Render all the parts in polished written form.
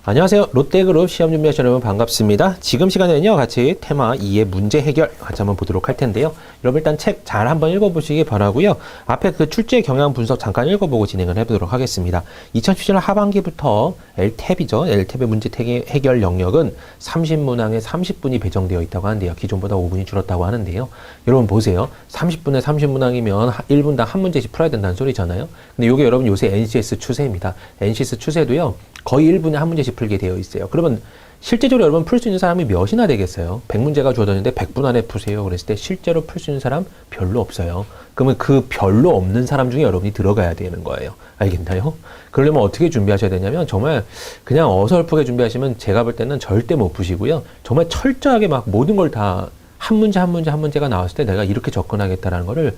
안녕하세요. 롯데그룹 시험 준비하시는 여러분 반갑습니다. 지금 시간에는요, 같이 테마 2의 문제 해결 같이 한번 보도록 할 텐데요. 여러분 일단 책 잘 한번 읽어보시기 바라고요. 앞에 그 출제 경향 분석 잠깐 읽어보고 진행을 해보도록 하겠습니다. 2017년 하반기부터 LTEB이죠. LTEB의 문제 해결 영역은 30문항에 30분이 배정되어 있다고 하는데요. 기존보다 5분이 줄었다고 하는데요. 여러분 보세요. 30분에 30문항이면 1분당 한 문제씩 풀어야 된다는 소리잖아요. 근데 이게 여러분 요새 NCS 추세입니다. NCS 추세도요. 거의 1분에 한 문제씩 풀게 되어 있어요. 그러면 실제적으로 여러분 풀 수 있는 사람이 몇이나 되겠어요? 100문제가 주어졌는데 100분 안에 푸세요. 그랬을 때 실제로 풀 수 있는 사람 별로 없어요. 그러면 그 별로 없는 사람 중에 여러분이 들어가야 되는 거예요. 알겠나요? 그러려면 어떻게 준비하셔야 되냐면 정말 그냥 어설프게 준비하시면 제가 볼 때는 절대 못 푸시고요. 정말 철저하게 막 모든 걸 다 한 문제 한 문제가 나왔을 때 내가 이렇게 접근하겠다라는 거를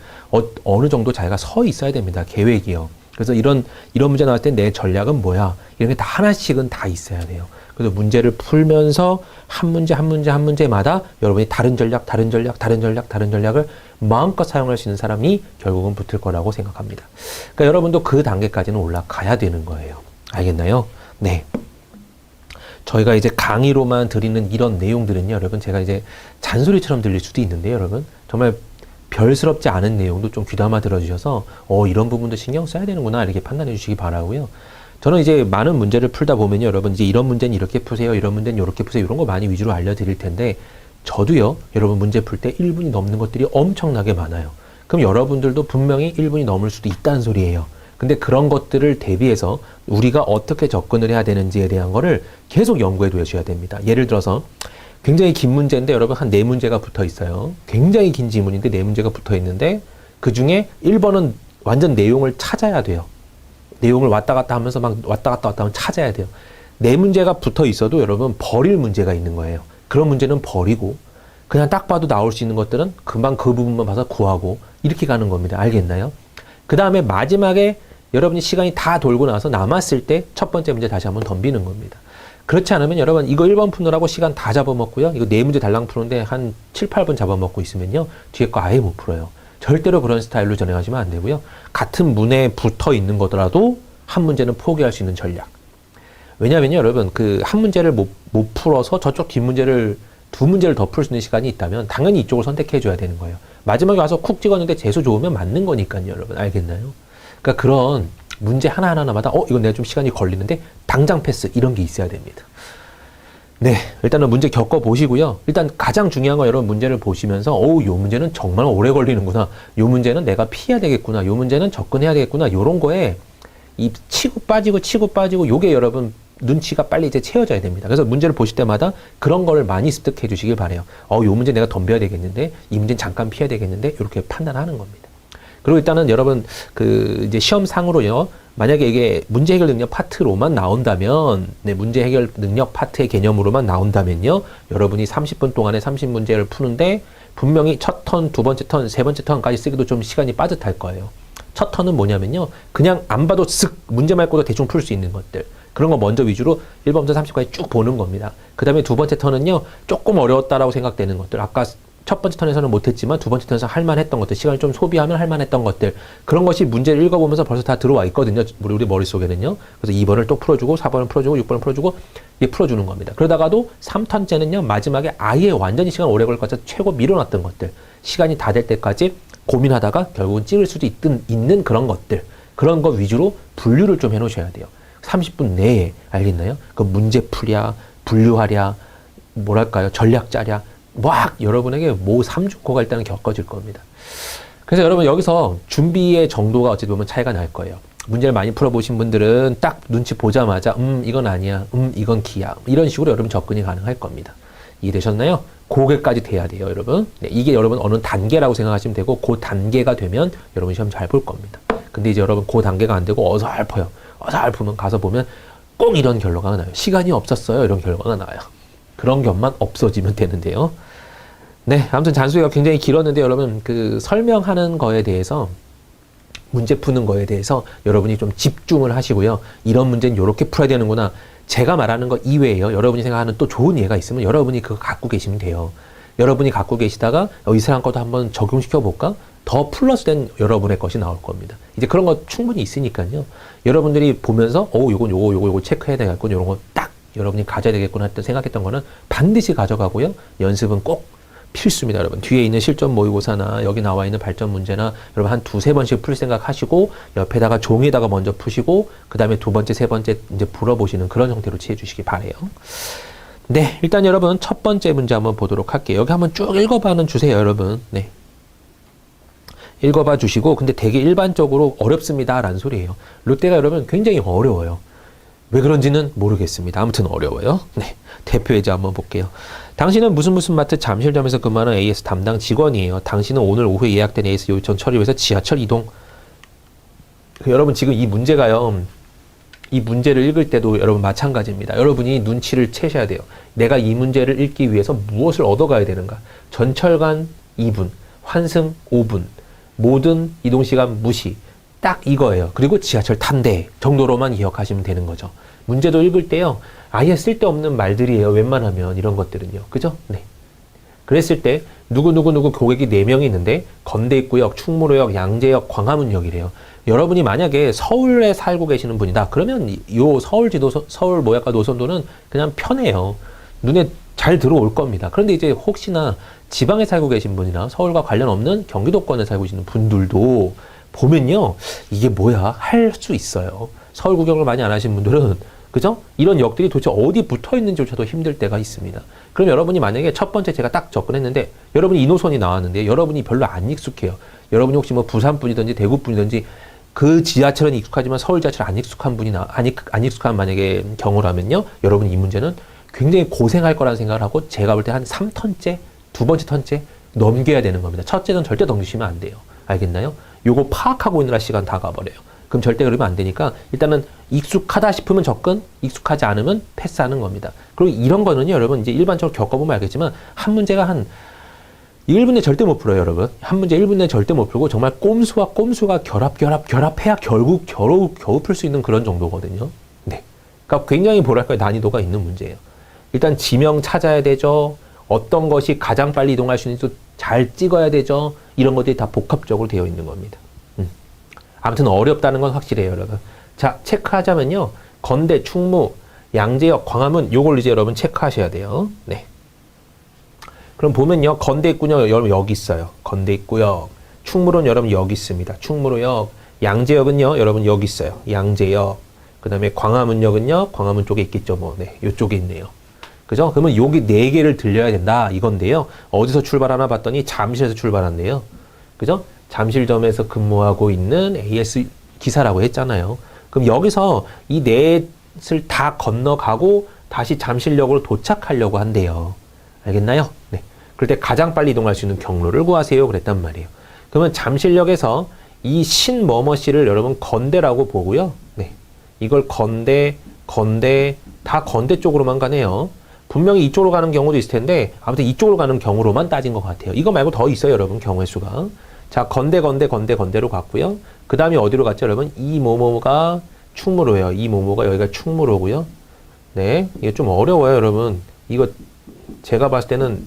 어느 정도 자기가 서 있어야 됩니다. 계획이요. 그래서 이런 문제 나왔을 때 내 전략은 뭐야? 이런 게 다 하나씩은 다 있어야 돼요. 그래서 문제를 풀면서 한 문제마다 여러분이 다른 전략을 마음껏 사용할 수 있는 사람이 결국은 붙을 거라고 생각합니다. 그러니까 여러분도 그 단계까지는 올라가야 되는 거예요. 알겠나요? 네. 저희가 이제 강의로만 드리는 이런 내용들은요, 여러분 제가 이제 잔소리처럼 들릴 수도 있는데요, 여러분. 정말 별스럽지 않은 내용도 좀 귀담아 들어주셔서 이런 부분도 신경 써야 되는구나 이렇게 판단해 주시기 바라고요. 저는 이제 많은 문제를 풀다 보면요, 여러분 이제 이런 문제는 이렇게 푸세요, 이런 문제는 이렇게 푸세요, 이런 거 많이 위주로 알려드릴 텐데 저도요, 여러분 문제 풀 때 1분이 넘는 것들이 엄청나게 많아요. 그럼 여러분들도 분명히 1분이 넘을 수도 있다는 소리예요. 근데 그런 것들을 대비해서 우리가 어떻게 접근을 해야 되는지에 대한 거를 계속 연구해 두셔야 됩니다. 예를 들어서 굉장히 긴 문제인데 여러분 한 4문제가 붙어 있어요. 굉장히 긴 지문인데 4문제가 붙어 있는데 그 중에 1번은 완전 내용을 찾아야 돼요. 내용을 왔다 갔다 하면서 막 왔다 갔다 하면 찾아야 돼요. 4문제가 붙어 있어도 여러분 버릴 문제가 있는 거예요. 그런 문제는 버리고 그냥 딱 봐도 나올 수 있는 것들은 금방 그 부분만 봐서 구하고 이렇게 가는 겁니다. 알겠나요? 그 다음에 마지막에 여러분이 시간이 다 돌고 나서 남았을 때 첫 번째 문제 다시 한번 덤비는 겁니다. 그렇지 않으면 여러분 이거 1번 푸느라고 시간 다 잡아먹고요. 이거 4문제 달랑 푸는데 한 7, 8분 잡아먹고 있으면요. 뒤에 거 아예 못 풀어요. 절대로 그런 스타일로 진행하시면 안 되고요. 같은 문에 붙어 있는 거더라도 한 문제는 포기할 수 있는 전략. 왜냐면요, 여러분 그 한 문제를 못 풀어서 저쪽 뒷문제를 2문제를 더 풀 수 있는 시간이 있다면 당연히 이쪽을 선택해 줘야 되는 거예요. 마지막에 와서 쿡 찍었는데 재수 좋으면 맞는 거니까요, 여러분. 알겠나요? 그러니까 그런 문제 하나하나마다 이건 내가 좀 시간이 걸리는데 당장 패스 이런 게 있어야 됩니다. 네, 일단은 문제 겪어보시고요. 일단 가장 중요한 건 여러분 문제를 보시면서 요 문제는 정말 오래 걸리는구나. 요 문제는 내가 피해야 되겠구나. 요 문제는 접근해야 되겠구나. 요런 거에 이 치고 빠지고 요게 여러분 눈치가 빨리 이제 채워져야 됩니다. 그래서 문제를 보실 때마다 그런 걸 많이 습득해 주시길 바래요. 요 문제 내가 덤벼야 되겠는데 이 문제는 잠깐 피해야 되겠는데 이렇게 판단하는 겁니다. 그리고 일단은 여러분 이제 시험상으로요. 만약에 이게 문제 해결 능력 파트로만 나온다면, 네, 문제 해결 능력 파트의 개념으로만 나온다면요. 여러분이 30분 동안에 30문제를 푸는데 분명히 첫 턴, 두 번째 턴, 세 번째 턴까지 쓰기도 좀 시간이 빠듯할 거예요. 첫 턴은 뭐냐면요. 그냥 안 봐도 쓱 문제 말고도 대충 풀 수 있는 것들. 그런 거 먼저 위주로 1번부터 30까지 쭉 보는 겁니다. 그 다음에 두 번째 턴은요. 조금 어려웠다라고 생각되는 것들. 아까 첫 번째 턴에서는 못했지만 두 번째 턴에서 할만했던 것들, 시간을 좀 소비하면 할만했던 것들, 그런 것이 문제를 읽어보면서 벌써 다 들어와 있거든요. 우리 머릿속에는요. 그래서 2번을 또 풀어주고 4번을 풀어주고 6번을 풀어주고 이게 풀어주는 겁니다. 그러다가도 3턴째는요. 마지막에 아예 완전히 시간 오래 걸릴 것 같아서 최고 밀어놨던 것들, 시간이 다 될 때까지 고민하다가 결국은 찍을 수도 있는 그런 것들, 그런 거 위주로 분류를 좀 해놓으셔야 돼요. 30분 내에. 알겠나요? 그 문제 풀이야, 분류하랴, 뭐랄까요, 전략 짜랴, 막 여러분에게 모 3주코가 일단은 겪어질 겁니다. 그래서 여러분 여기서 준비의 정도가 어찌 보면 차이가 날 거예요. 문제를 많이 풀어보신 분들은 딱 눈치 보자마자 이건 아니야, 이건 기야, 이런 식으로 여러분 접근이 가능할 겁니다. 이해되셨나요? 고개까지 돼야 돼요, 여러분. 네, 이게 여러분 어느 단계라고 생각하시면 되고 그 단계가 되면 여러분 시험 잘 볼 겁니다. 근데 이제 여러분 그 단계가 안 되고 어설퍼요. 어설프면 가서 보면 꼭 이런 결과가 나요. 시간이 없었어요. 이런 결과가 나요. 그런 것만 없어지면 되는데요. 네, 아무튼 잔소리가 굉장히 길었는데 여러분 그 설명하는 거에 대해서 문제 푸는 거에 대해서 여러분이 좀 집중을 하시고요. 이런 문제는 이렇게 풀어야 되는구나. 제가 말하는 거 이외에요. 여러분이 생각하는 또 좋은 예가 있으면 여러분이 그거 갖고 계시면 돼요. 여러분이 갖고 계시다가 이 사람 것도 한번 적용시켜 볼까? 더 플러스된 여러분의 것이 나올 겁니다. 이제 그런 거 충분히 있으니까요. 여러분들이 보면서 요거 체크해야 되겠군. 이런 거 딱 여러분이 가져야 되겠구나 했던 생각했던 거는 반드시 가져가고요. 연습은 꼭 필수입니다, 여러분. 뒤에 있는 실전 모의고사나 여기 나와 있는 발전 문제나 여러분 한 두세 번씩 풀 생각 하시고 옆에다가 종이에다가 먼저 푸시고 그 다음에 두 번째, 세 번째 이제 풀어보시는 그런 형태로 취해 주시기 바래요. 네, 일단 여러분 첫 번째 문제 한번 보도록 할게요. 여기 한번 쭉 읽어봐는 주세요, 여러분. 네. 읽어봐 주시고, 근데 되게 일반적으로 어렵습니다 라는 소리예요. 롯데가 여러분 굉장히 어려워요. 왜 그런지는 모르겠습니다. 아무튼 어려워요. 네, 대표 예제 한번 볼게요. 당신은 무슨 마트 잠실점에서 근무하는 AS 담당 직원이에요. 당신은 오늘 오후에 예약된 AS 요청 처리를 위해서 지하철 이동. 여러분 지금 이 문제가요. 이 문제를 읽을 때도 여러분 마찬가지입니다. 여러분이 눈치를 채셔야 돼요. 내가 이 문제를 읽기 위해서 무엇을 얻어가야 되는가. 전철간 2분, 환승 5분, 모든 이동시간 무시. 딱 이거예요. 그리고 지하철 탄대 정도로만 기억하시면 되는 거죠. 문제도 읽을 때요. 아예 쓸데없는 말들이에요. 웬만하면 이런 것들은요. 그죠? 네. 그랬을 때 누구 고객이 4명이 있는데 건대입구역, 충무로역, 양재역, 광화문역이래요. 여러분이 만약에 서울에 살고 계시는 분이다. 그러면 요 서울 모약과 노선도는 그냥 편해요. 눈에 잘 들어올 겁니다. 그런데 이제 혹시나 지방에 살고 계신 분이나 서울과 관련 없는 경기도권에 살고 계시는 분들도 보면요. 이게 뭐야? 할 수 있어요. 서울 구경을 많이 안 하신 분들은 그죠? 이런 역들이 도대체 어디 붙어 있는지조차도 힘들 때가 있습니다. 그럼 여러분이 만약에 첫 번째 제가 딱 접근했는데 여러분이 이 노선이 나왔는데 여러분이 별로 안 익숙해요. 여러분이 혹시 뭐 부산 분이든지 대구 분이든지 그 지하철은 익숙하지만 서울 지하철 안 익숙한 분이나 안 익숙한 만약에 경우라면요. 여러분 이 문제는 굉장히 고생할 거라는 생각을 하고 제가 볼 때 한 3턴째, 두 번째 턴째 넘겨야 되는 겁니다. 첫째는 절대 넘기시면 안 돼요. 알겠나요? 요거 파악하고 있느라 시간 다 가버려요. 그럼 절대 그러면 안 되니까 일단은 익숙하다 싶으면 접근, 익숙하지 않으면 패스하는 겁니다. 그리고 이런 거는요, 여러분 이제 일반적으로 겪어보면 알겠지만 한 문제가 한 1분 내에 절대 못 풀어요, 여러분. 한 문제 1분 내에 절대 못 풀고 정말 꼼수와 꼼수가 결합해야 결국 겨우 풀 수 있는 그런 정도거든요. 네. 그러니까 굉장히 뭐랄까요, 난이도가 있는 문제예요. 일단 지명 찾아야 되죠. 어떤 것이 가장 빨리 이동할 수 있는지 잘 찍어야 되죠. 이런 것들이 다 복합적으로 되어 있는 겁니다. 아무튼 어렵다는 건 확실해요, 여러분. 자, 체크하자면요. 건대, 충무, 양재역, 광화문 요걸 이제 여러분 체크하셔야 돼요. 네. 그럼 보면요. 건대 있군요. 여러분 여기 있어요. 건대 있고요. 충무로는 여러분 여기 있습니다. 충무로역. 양재역은요. 여러분 여기 있어요. 양재역. 그 다음에 광화문역은요. 광화문 쪽에 있겠죠. 뭐, 네. 요쪽에 있네요. 그죠? 그러면 여기 4개를 들려야 된다. 이건데요. 어디서 출발하나 봤더니 잠실에서 출발한대요. 그죠? 잠실점에서 근무하고 있는 AS 기사라고 했잖아요. 그럼 여기서 이 넷을 다 건너가고 다시 잠실역으로 도착하려고 한대요. 알겠나요? 네. 그럴 때 가장 빨리 이동할 수 있는 경로를 구하세요. 그랬단 말이에요. 그러면 잠실역에서 이 신머머씨를 여러분 건대라고 보고요. 네. 이걸 건대, 다 건대 쪽으로만 가네요. 분명히 이쪽으로 가는 경우도 있을 텐데 아무튼 이쪽으로 가는 경우로만 따진 것 같아요. 이거 말고 더 있어요, 여러분. 경우의 수가. 자, 건대로 갔고요. 그 다음에 어디로 갔죠, 여러분? 이 모모가 충무로예요. 이 모모가 여기가 충무로고요. 네, 이게 좀 어려워요, 여러분. 이거 제가 봤을 때는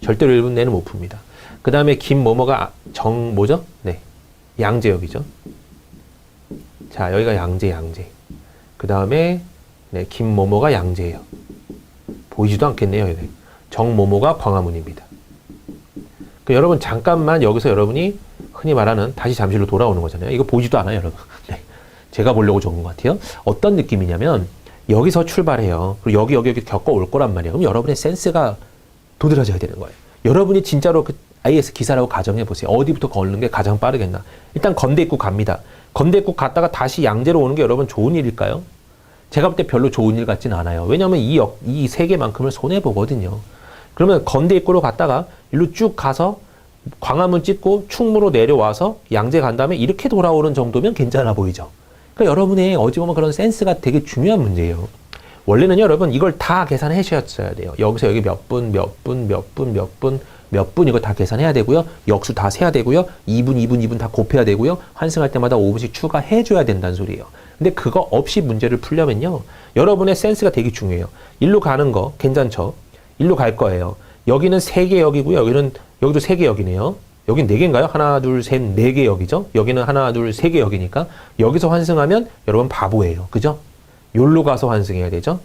절대로 1분 내는 못 풉니다. 그 다음에 김 모모가 뭐죠? 네, 양재역이죠. 자, 여기가 양재. 그 다음에 네, 김 모모가 양재예요. 보이지도 않겠네요. 네. 정 모모가 광화문입니다. 여러분 잠깐만 여기서 여러분이 흔히 말하는 다시 잠실로 돌아오는 거잖아요. 이거 보이지도 않아요, 여러분. 네. 제가 보려고 적은 것 같아요. 어떤 느낌이냐면 여기서 출발해요. 그리고 여기 겪어올 거란 말이에요. 그럼 여러분의 센스가 도드라져야 되는 거예요. 여러분이 진짜로 그 IS 기사라고 가정해 보세요. 어디부터 걷는 게 가장 빠르겠나. 일단 건대입구 갑니다. 건대입구 갔다가 다시 양재로 오는 게 여러분 좋은 일일까요? 제가 볼 때 별로 좋은 일 같진 않아요. 왜냐하면 이 세 개만큼을 손해보거든요. 그러면 건대입구로 갔다가 일로 쭉 가서 광화문 찍고 충무로 내려와서 양재 간 다음에 이렇게 돌아오는 정도면 괜찮아 보이죠. 그러니까 여러분의 어찌 보면 그런 센스가 되게 중요한 문제예요. 원래는 여러분 이걸 다 계산하셔야 돼요. 여기서 여기 몇 분 이거 다 계산해야 되고요. 역수 다 세야 되고요. 2분 다 곱해야 되고요. 환승할 때마다 5분씩 추가해 줘야 된다는 소리예요. 근데 그거 없이 문제를 풀려면요. 여러분의 센스가 되게 중요해요. 일로 가는 거 괜찮죠? 일로 갈 거예요. 여기는 3개 역이고요. 여기도 3개 역이네요. 여긴 4개인가요? 하나, 둘, 셋, 4개 역이죠? 여기는 하나, 둘, 3개 역이니까 여기서 환승하면 여러분 바보예요. 그죠? 여기로 가서 환승해야 되죠?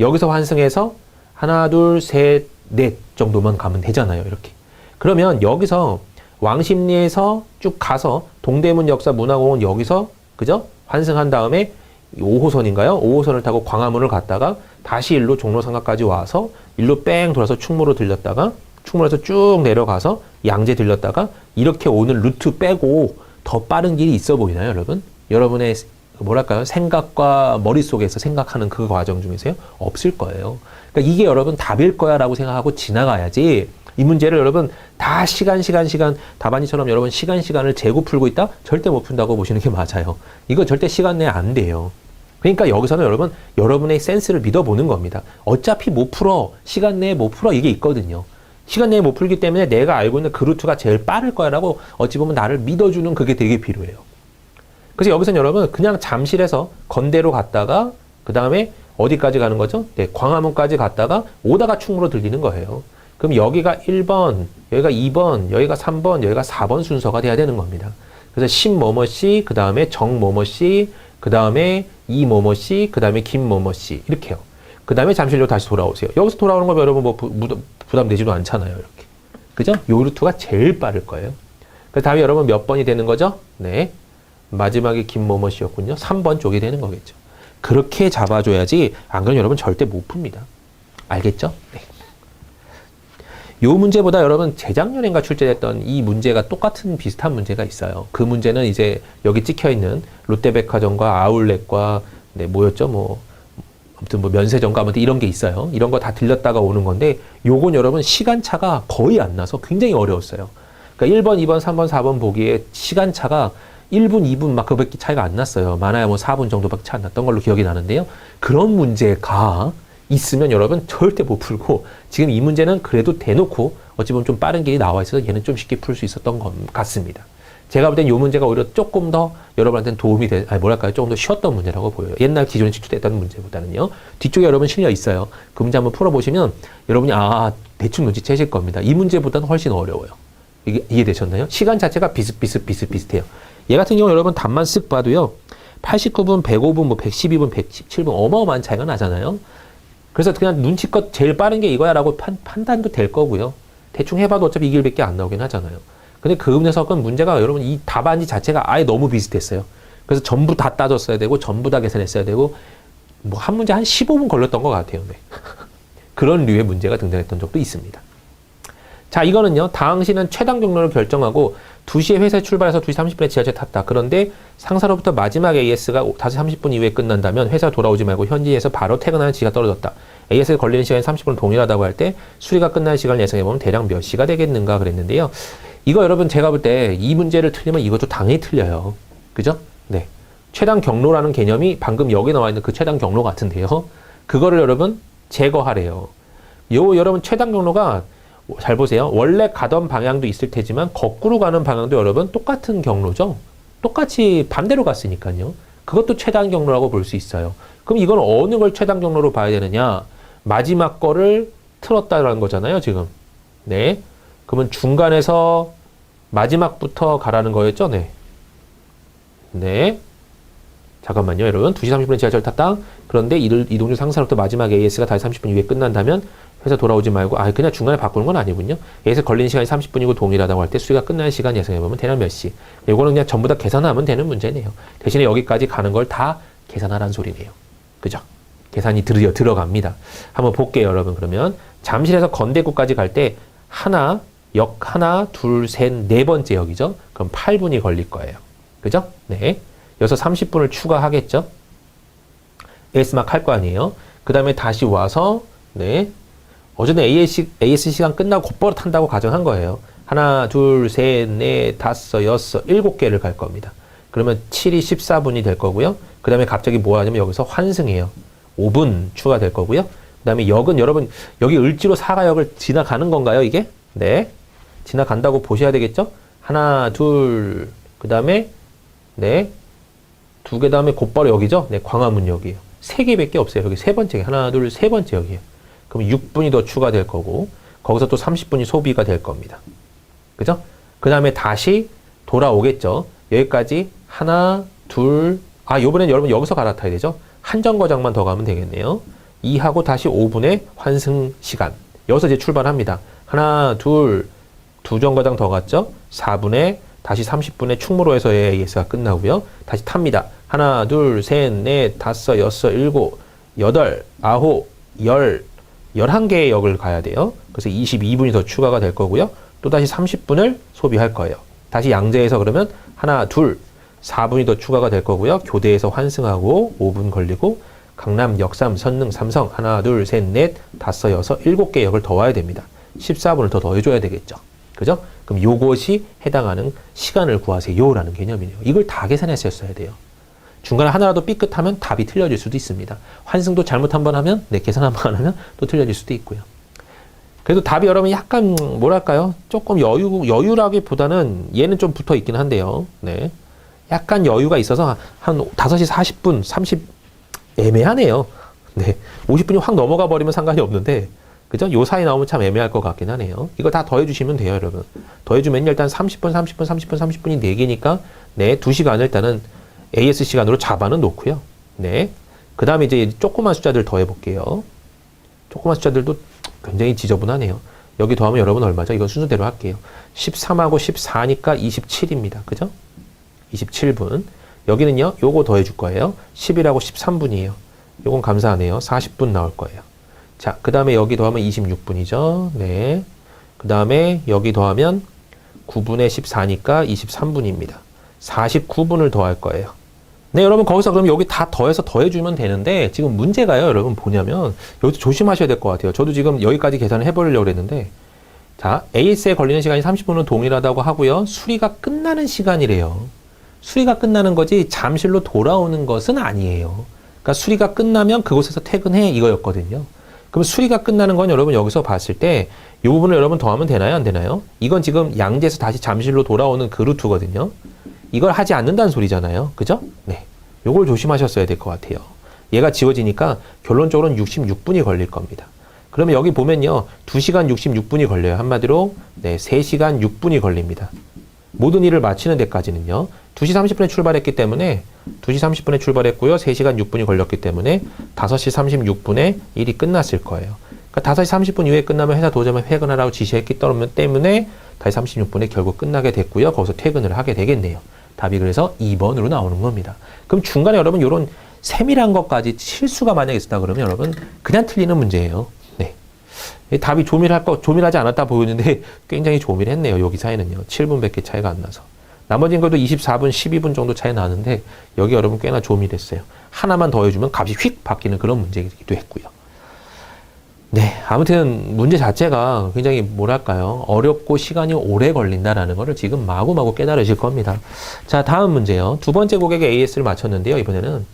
여기서 환승해서 하나, 둘, 셋, 넷 정도만 가면 되잖아요. 이렇게. 그러면 여기서 왕십리에서 쭉 가서 동대문 역사 문화공원 여기서 그죠? 환승한 다음에 5호선인가요? 5호선을 타고 광화문을 갔다가 다시 일로 종로상가까지 와서 일로 뺑 돌아서 충무로 들렸다가 충무로에서 쭉 내려가서 양재 들렸다가 이렇게 오는 루트 빼고 더 빠른 길이 있어 보이나요, 여러분? 여러분의 뭐랄까요? 생각과 머릿속에서 생각하는 그 과정 중에서요? 없을 거예요. 그러니까 이게 여러분 답일 거야 라고 생각하고 지나가야지 이 문제를 여러분 다 시간 답안지처럼 여러분 시간을 재고 풀고 있다? 절대 못 푼다고 보시는 게 맞아요. 이거 절대 시간 내에 안 돼요. 그러니까 여기서는 여러분 여러분의 센스를 믿어보는 겁니다. 어차피 못 풀어. 시간 내에 못 풀어. 이게 있거든요. 시간 내에 못 풀기 때문에 내가 알고 있는 그 루트가 제일 빠를 거야 라고 어찌 보면 나를 믿어주는 그게 되게 필요해요. 그래서 여기서는 여러분 그냥 잠실에서 건대로 갔다가 그 다음에 어디까지 가는 거죠? 네, 광화문까지 갔다가 오다가 충무로 들리는 거예요. 그럼 여기가 1번, 여기가 2번, 여기가 3번, 여기가 4번 순서가 돼야 되는 겁니다. 그래서 신뭐뭐씨, 그 다음에 정뭐뭐씨, 그 다음에 이뭐뭐씨, 그 다음에 김뭐뭐씨 이렇게요. 그 다음에 잠실로 다시 돌아오세요. 여기서 돌아오는 거면 여러분 뭐 부담되지도 않잖아요. 이렇게. 그죠? 요 루트가 제일 빠를 거예요. 그 다음에 여러분 몇 번이 되는 거죠? 네. 마지막에 김뭐뭐씨였군요. 3번 쪽이 되는 거겠죠. 그렇게 잡아줘야지 안 그러면 여러분 절대 못 풉니다. 알겠죠? 네. 요 문제보다 여러분 재작년인가 출제됐던 이 문제가 똑같은 비슷한 문제가 있어요. 그 문제는 이제 여기 찍혀있는 롯데백화점과 아울렛과 네, 뭐였죠? 아무튼 면세점과 아무튼 이런 게 있어요. 이런 거 다 들렸다가 오는 건데 요건 여러분 시간차가 거의 안 나서 굉장히 어려웠어요. 그러니까 1번, 2번, 3번, 4번 보기에 시간차가 1분, 2분 막 그밖에 차이가 안 났어요. 많아야 4분 정도밖에 차이 안 났던 걸로 기억이 나는데요. 그런 문제가 있으면 여러분 절대 못 풀고 지금 이 문제는 그래도 대놓고 어찌 보면 좀 빠른 길이 나와 있어서 얘는 좀 쉽게 풀 수 있었던 것 같습니다. 제가 볼 땐 이 문제가 오히려 조금 더 여러분한테는 도움이 조금 더 쉬웠던 문제라고 보여요. 옛날 기존에 지출됐던 문제보다는요. 뒤쪽에 여러분 실려 있어요. 그 문제 한번 풀어보시면 여러분이 대충 눈치채실 겁니다. 이 문제보다는 훨씬 어려워요. 이게 이해되셨나요? 시간 자체가 비슷해요. 얘 같은 경우 여러분 답만 쓱 봐도요. 89분, 105분, 112분, 117분 어마어마한 차이가 나잖아요. 그래서 그냥 눈치껏 제일 빠른 게 이거야 라고 판단도 될 거고요. 대충 해봐도 어차피 이 길밖에 안 나오긴 하잖아요. 근데 그 녀석은 문제가 여러분 이 답안지 자체가 아예 너무 비슷했어요. 그래서 전부 다 따졌어야 되고 전부 다 계산했어야 되고 한 문제 한 15분 걸렸던 것 같아요. 네. 그런 류의 문제가 등장했던 적도 있습니다. 자, 이거는요. 당신은 최단 경로를 결정하고 2시에 회사에 출발해서 2시 30분에 지하철 탔다. 그런데 상사로부터 마지막 AS가 5시 30분 이후에 끝난다면 회사 돌아오지 말고 현지에서 바로 퇴근하는 지가 떨어졌다. AS에 걸리는 시간이 30분 동일하다고 할 때 수리가 끝날 시간을 예상해보면 대략 몇 시가 되겠는가 그랬는데요. 이거 여러분 제가 볼 때 이 문제를 틀리면 이것도 당연히 틀려요. 그죠? 네. 최단 경로라는 개념이 방금 여기 나와 있는 그 최단 경로 같은데요. 그거를 여러분 제거하래요. 여러분 최단 경로가 잘 보세요. 원래 가던 방향도 있을 테지만 거꾸로 가는 방향도 여러분 똑같은 경로죠. 똑같이 반대로 갔으니까요. 그것도 최단 경로라고 볼 수 있어요. 그럼 이건 어느 걸 최단 경로로 봐야 되느냐? 마지막 거를 틀었다라는 거잖아요, 지금. 네. 그러면 중간에서 마지막부터 가라는 거였죠? 네. 네. 잠깐만요, 여러분. 2시 30분에 지하철 탔다. 그런데 이동 중 상사로부터 마지막 AS가 다시 30분 이후에 끝난다면 회사 돌아오지 말고 그냥 중간에 바꾸는 건 아니군요. AS 걸리는 시간이 30분이고 동일하다고 할 때 수리가 끝나는 시간 예상해보면 대략 몇 시. 이거는 그냥 전부 다 계산하면 되는 문제네요. 대신에 여기까지 가는 걸 다 계산하라는 소리네요. 그죠? 계산이 들어갑니다. 한번 볼게요, 여러분. 그러면 잠실에서 건대구까지 갈 때 역 하나, 둘, 셋, 네 번째 역이죠? 그럼 8분이 걸릴 거예요. 그죠? 네. 여기서 30분을 추가하겠죠? AS 막 할 거 아니에요? 그 다음에 다시 와서, 네. 어제는 AS 시간 끝나고 곧바로 탄다고 가정한 거예요. 하나, 둘, 셋, 넷, 다섯, 여섯, 7개를 갈 겁니다. 그러면 7이 14분이 될 거고요. 그 다음에 갑자기 뭐 하냐면 여기서 환승해요. 5분 추가될 거고요. 그 다음에 역은 여러분, 여기 을지로 사가역을 지나가는 건가요, 이게? 네. 지나간다고 보셔야 되겠죠? 하나, 둘, 그 다음에, 네. 2개 다음에 곧바로 여기죠? 네, 광화문역이에요. 3개밖에 없어요. 여기 세 번째, 하나, 둘, 세 번째 역이에요. 그럼 6분이 더 추가될 거고, 거기서 또 30분이 소비가 될 겁니다. 그죠? 그 다음에 다시 돌아오겠죠? 여기까지 하나, 둘, 요번엔 여러분 여기서 갈아타야 되죠? 한 정거장만 더 가면 되겠네요. 2하고 다시 5분의 환승 시간. 여기서 이제 출발합니다. 하나, 둘, 두 정거장 더 갔죠? 4분에 다시 30분에 충무로에서의 AS가 끝나고요. 다시 탑니다. 하나, 둘, 셋, 넷, 다섯, 여섯, 일곱, 여덟, 아홉, 열, 11개의 역을 가야 돼요. 그래서 22분이 더 추가가 될 거고요. 또 다시 30분을 소비할 거예요. 다시 양재에서 그러면 하나, 둘, 4분이 더 추가가 될 거고요. 교대에서 환승하고 5분 걸리고 강남, 역삼, 선릉, 삼성 하나, 둘, 셋, 넷, 다섯, 여섯, 7개 역을 더 와야 됩니다. 14분을 더 더해줘야 되겠죠. 그죠? 그럼 요것이 해당하는 시간을 구하세요 라는 개념이네요. 이걸 다 계산했었어야 돼요. 중간에 하나라도 삐끗하면 답이 틀려질 수도 있습니다. 환승도 잘못 한번 하면, 계산 한번 안 하면 또 틀려질 수도 있고요. 그래도 답이 여러분 약간 뭐랄까요? 조금 여유라기보다는 얘는 좀 붙어 있긴 한데요. 네. 약간 여유가 있어서 한 5시 40분, 30 애매하네요. 네. 50분이 확 넘어가 버리면 상관이 없는데, 그죠? 요 사이 나오면 참 애매할 것 같긴 하네요. 이거 다 더해주시면 돼요, 여러분. 더해주면 일단 30분, 30분, 30분, 30분이 4개니까, 네, 2시간을 일단은 AS 시간으로 잡아는 놓고요. 네. 그 다음에 이제 조그만 숫자들 더해볼게요. 조그만 숫자들도 굉장히 지저분하네요. 여기 더하면 여러분 얼마죠? 이건 순서대로 할게요. 13하고 14니까 27입니다. 그죠? 27분. 여기는요, 요거 더해줄 거예요. 10이라고 13분이에요. 요건 감사하네요. 40분 나올 거예요. 자, 그 다음에 여기 더하면 26분이죠. 네. 그 다음에 여기 더하면 9분의 14니까 23분입니다. 49분을 더할 거예요. 네, 여러분 거기서 그럼 여기 다 더해서 더해주면 되는데 지금 문제가요, 여러분 보냐면 여기도 조심하셔야 될 것 같아요. 저도 지금 여기까지 계산을 해보려고 했는데 자, AS에 걸리는 시간이 30분은 동일하다고 하고요. 수리가 끝나는 시간이래요. 수리가 끝나는 거지 잠실로 돌아오는 것은 아니에요. 그러니까 수리가 끝나면 그곳에서 퇴근해 이거였거든요. 그럼 수리가 끝나는 건 여러분 여기서 봤을 때 이 부분을 여러분 더하면 되나요? 안 되나요? 이건 지금 양재에서 다시 잠실로 돌아오는 그 루트거든요. 이걸 하지 않는다는 소리잖아요. 그죠? 네. 요걸 조심하셨어야 될 것 같아요. 얘가 지워지니까 결론적으로는 66분이 걸릴 겁니다. 그러면 여기 보면요. 2시간 66분이 걸려요. 한마디로 네, 3시간 6분이 걸립니다. 모든 일을 마치는 데까지는요. 2시 30분에 출발했기 때문에 2시 30분에 출발했고요. 3시간 6분이 걸렸기 때문에 5시 36분에 일이 끝났을 거예요. 그러니까 5시 30분 이후에 끝나면 회사 도저히 퇴근하라고 지시했기 때문에 5시 36분에 결국 끝나게 됐고요. 거기서 퇴근을 하게 되겠네요. 답이 그래서 2번으로 나오는 겁니다. 그럼 중간에 여러분 이런 세밀한 것까지 실수가 만약에 있었다 그러면 여러분 그냥 틀리는 문제예요. 네. 답이 조밀하지 않았다 보이는데 굉장히 조밀했네요. 여기 사이는요. 7분밖에 차이가 안 나서. 나머지는 그래도 24분, 12분 정도 차이 나는데 여기 여러분 꽤나 조밀했어요. 하나만 더해주면 값이 휙 바뀌는 그런 문제이기도 했고요. 네, 아무튼 문제 자체가 굉장히 뭐랄까요, 어렵고 시간이 오래 걸린다라는 거를 지금 마구마구 깨달으실 겁니다. 자, 다음 문제요. 두 번째 고객의 AS를 맞췄는데요. 이번에는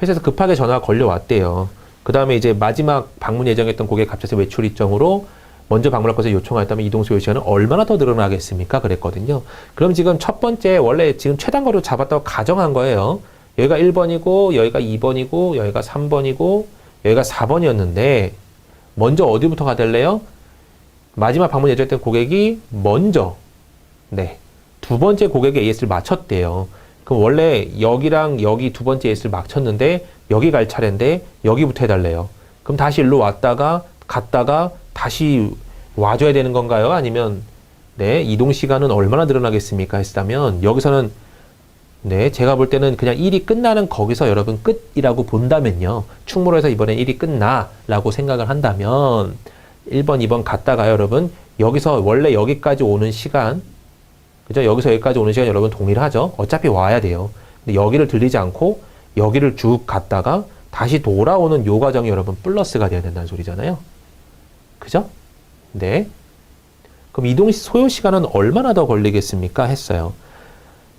회사에서 급하게 전화가 걸려왔대요. 그 다음에 이제 마지막 방문 예정했던 고객 갑작스 외출 일정으로 먼저 방문할 것을 요청하였다면 이동 소요 시간은 얼마나 더 늘어나겠습니까? 그랬거든요. 그럼 지금 첫 번째 원래 지금 최단 거리로 잡았다고 가정한 거예요. 여기가 1번이고 여기가 2번이고 여기가 3번이고 여기가 4번이었는데 먼저 어디부터 가될래요? 마지막 방문 예정했던 고객이 먼저 네, 두 번째 고객의 AS를 맞췄대요. 그럼 원래 여기랑 여기 두 번째 AS를 맞췄는데 여기 갈 차례인데 여기부터 해달래요. 그럼 다시 일로 왔다가 갔다가 다시 와줘야 되는 건가요? 아니면 네, 이동 시간은 얼마나 늘어나겠습니까? 했다면 여기서는 네, 제가 볼 때는 그냥 일이 끝나는 거기서 여러분 끝이라고 본다면요. 충무로에서 이번엔 일이 끝나라고 생각을 한다면 1번, 2번 갔다가요, 여러분. 여기서 원래 여기까지 오는 시간, 그죠? 여기서 여기까지 오는 시간 여러분 동일하죠? 어차피 와야 돼요. 근데 여기를 들리지 않고 여기를 쭉 갔다가 다시 돌아오는 요 과정이 여러분 플러스가 돼야 된다는 소리잖아요. 그죠? 네. 그럼 이동 소요 시간은 얼마나 더 걸리겠습니까? 했어요.